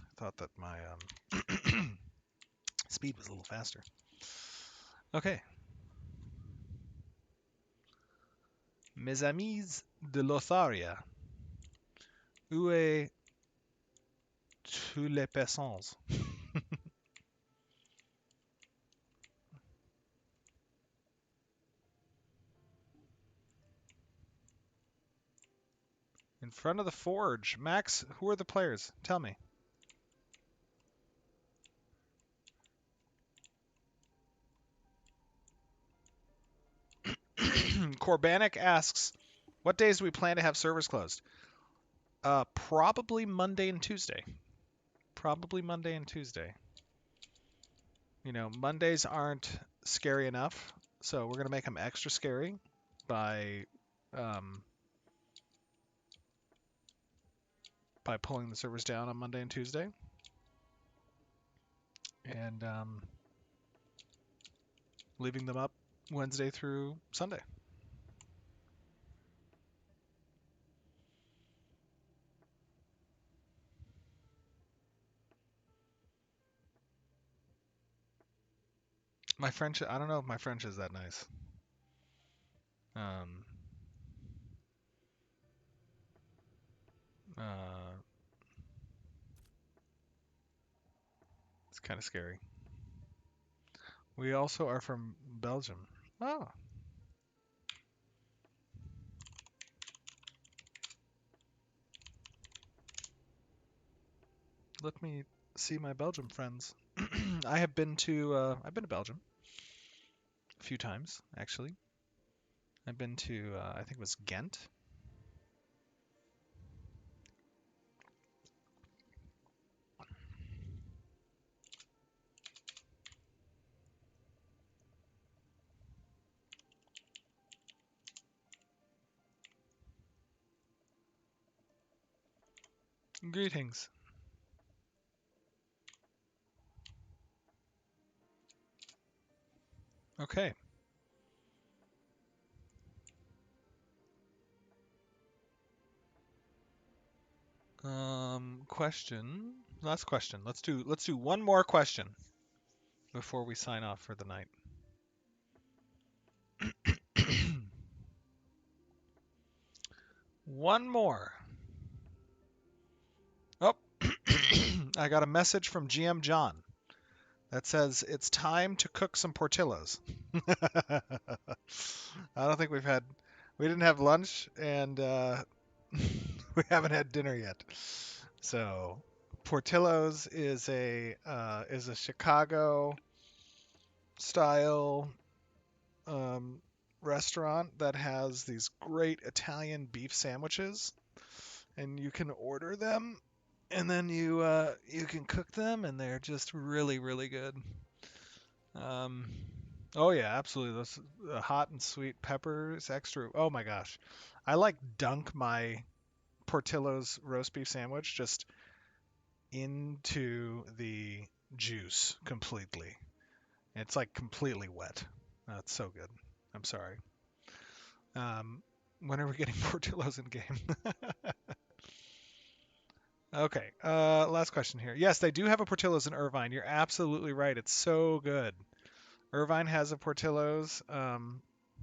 I thought that my speed was a little faster. Okay. Mes amis de Lotharia, où est tous les personnes? In front of the forge. Max, who are the players? Tell me. Corbanic asks, what days do we plan to have servers closed? Probably Monday and Tuesday. Probably Monday and Tuesday. You know, Mondays aren't scary enough, so we're going to make them extra scary um, by pulling the servers down on Monday and Tuesday. And leaving them up Wednesday through Sunday. My French, I don't know if my French is that nice. Um, it's kind of scary. We also are from Belgium. Oh. Let me see my Belgium friends. I've been to Belgium a few times, actually. I've been to I think it was Ghent. Greetings. Okay. Question. Last question. Let's do one more question before we sign off for the night. One more. Oh, I got a message from GM John that says it's time to cook some Portillos. I don't think we didn't have lunch, and we haven't had dinner yet. So Portillo's is a Chicago style restaurant that has these great Italian beef sandwiches, and you can order them, and then you can cook them, and they're just really really good. Um, oh yeah, absolutely. Those hot and sweet peppers, extra. Oh my gosh, I like dunk my Portillo's roast beef sandwich just into the juice completely. It's like completely wet. It's so good. I'm sorry. When are we getting Portillo's in game? Okay. Last question here. Yes, they do have a Portillo's in Irvine. You're absolutely right. It's so good. Irvine has a Portillo's.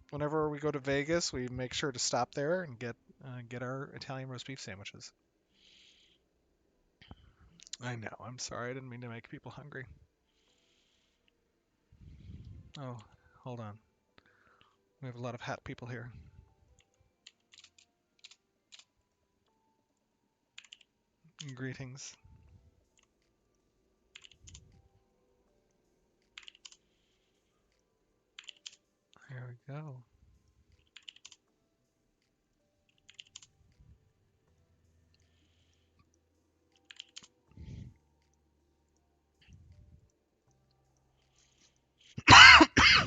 Whenever we go to Vegas, we make sure to stop there and get our Italian roast beef sandwiches. I know. I'm sorry. I didn't mean to make people hungry. Oh, hold on. We have a lot of hat people here. Greetings. Here we go.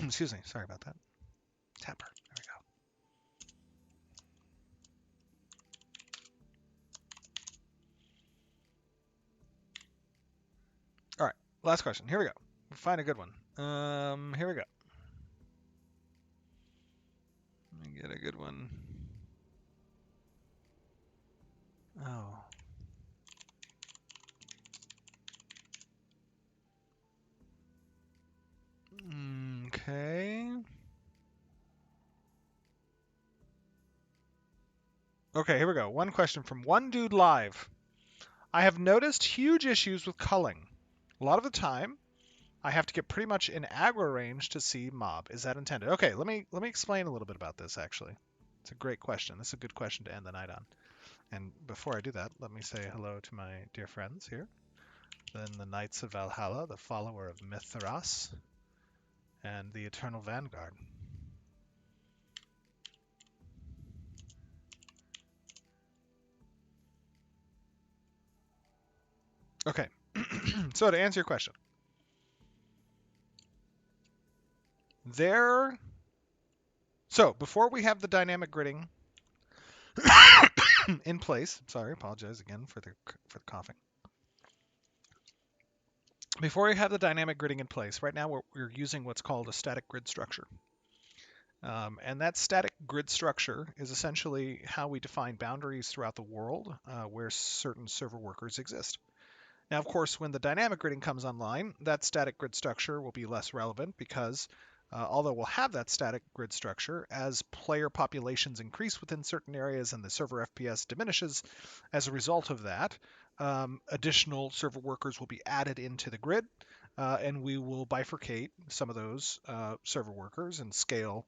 Excuse me. Sorry about that. Tapper. There we go. All right. Last question. Here we go. Find a good one. Here we go. Let me get a good one. Oh. Okay. Okay, here we go. One question from One Dude Live. I have noticed huge issues with culling. A lot of the time, I have to get pretty much in aggro range to see mob. Is that intended? Okay, let me explain a little bit about this actually. It's a great question. This is a good question to end the night on. And before I do that, let me say hello to my dear friends here. Then the Knights of Valhalla, the follower of Mithras, and the Eternal Vanguard. Okay, so to answer your question, so before we have the dynamic gridding in place, sorry, apologize again for the coughing. Before we have the dynamic gridding in place, right now we're using what's called a static grid structure. And that static grid structure is essentially how we define boundaries throughout the world where certain server workers exist. Now, of course, when the dynamic gridding comes online, that static grid structure will be less relevant because although we'll have that static grid structure, as player populations increase within certain areas and the server FPS diminishes as a result of that, additional server workers will be added into the grid, and we will bifurcate some of those server workers and scale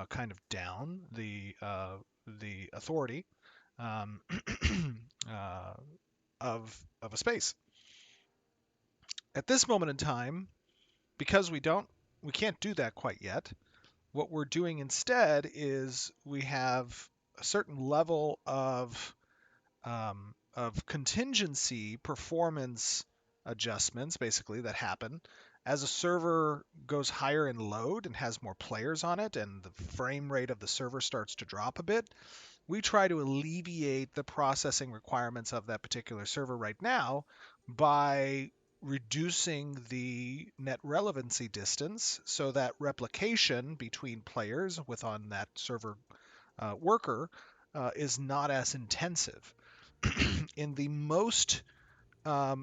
kind of down the authority um, of a space. At this moment in time, because we can't do that quite yet. What we're doing instead is we have a certain level of contingency performance adjustments, basically, that happen as a server goes higher in load and has more players on it, and the frame rate of the server starts to drop a bit. We try to alleviate the processing requirements of that particular server right now by reducing the net relevancy distance so that replication between players within that server worker is not as intensive. In the most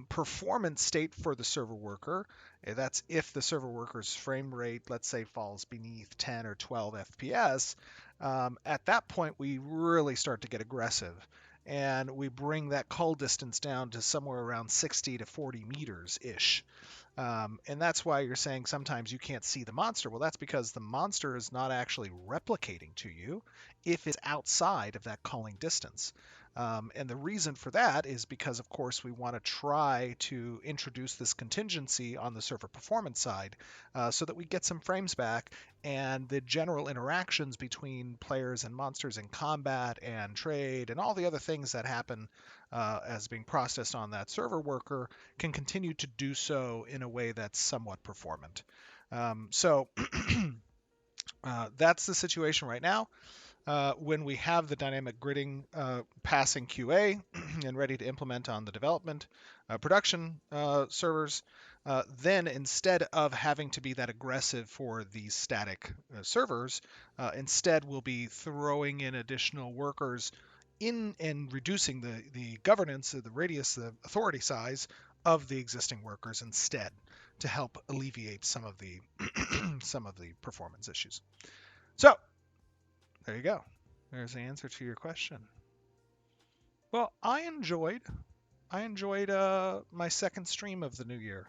performance state for the server worker, that's if the server worker's frame rate, let's say, falls beneath 10 or 12 FPS, at that point we really start to get aggressive. And we bring that cull distance down to somewhere around 60 to 40 meters-ish. And that's why you're saying sometimes you can't see the monster. Well, that's because the monster is not actually replicating to you if it's outside of that culling distance. And the reason for that is because, of course, we want to try to introduce this contingency on the server performance side so that we get some frames back and the general interactions between players and monsters in combat and trade and all the other things that happen as being processed on that server worker can continue to do so in a way that's somewhat performant. So that's the situation right now. When we have the dynamic gridding passing QA and ready to implement on the development production servers, then instead of having to be that aggressive for these static servers, instead we'll be throwing in additional workers in and reducing the governance, the radius, the authority size of the existing workers instead to help alleviate some of the some of the performance issues. So there you go. There's the answer to your question. Well, I enjoyed my second stream of the new year.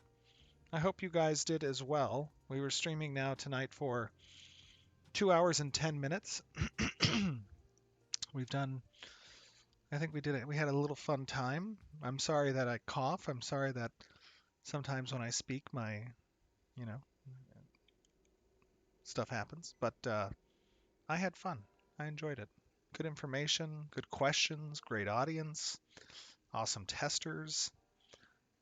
I hope you guys did as well. We were streaming now tonight for 2 hours and 10 minutes. We've done, I think we did it. We had a little fun time. I'm sorry that I cough. I'm sorry that sometimes when I speak, my, you know, stuff happens. But I had fun. I enjoyed it. Good information, good questions, great audience, awesome testers.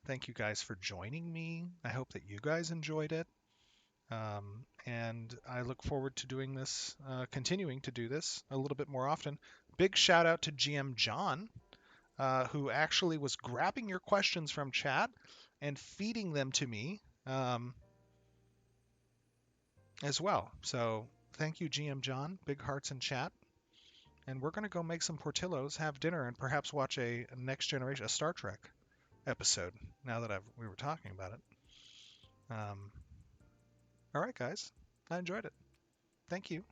Thank you guys for joining me. I hope that you guys enjoyed it. And I look forward to doing this, continuing to do this a little bit more often. Big shout out to GM John, who actually was grabbing your questions from chat and feeding them to me as well. So thank you, GM John. Big hearts in chat. And we're going to go make some Portillos, have dinner, and perhaps watch a Next Generation, a Star Trek episode, now that we were talking about it. All right, guys. I enjoyed it. Thank you.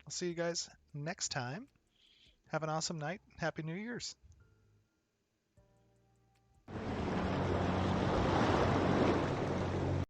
I'll see you guys next time. Have an awesome night. Happy New Year's.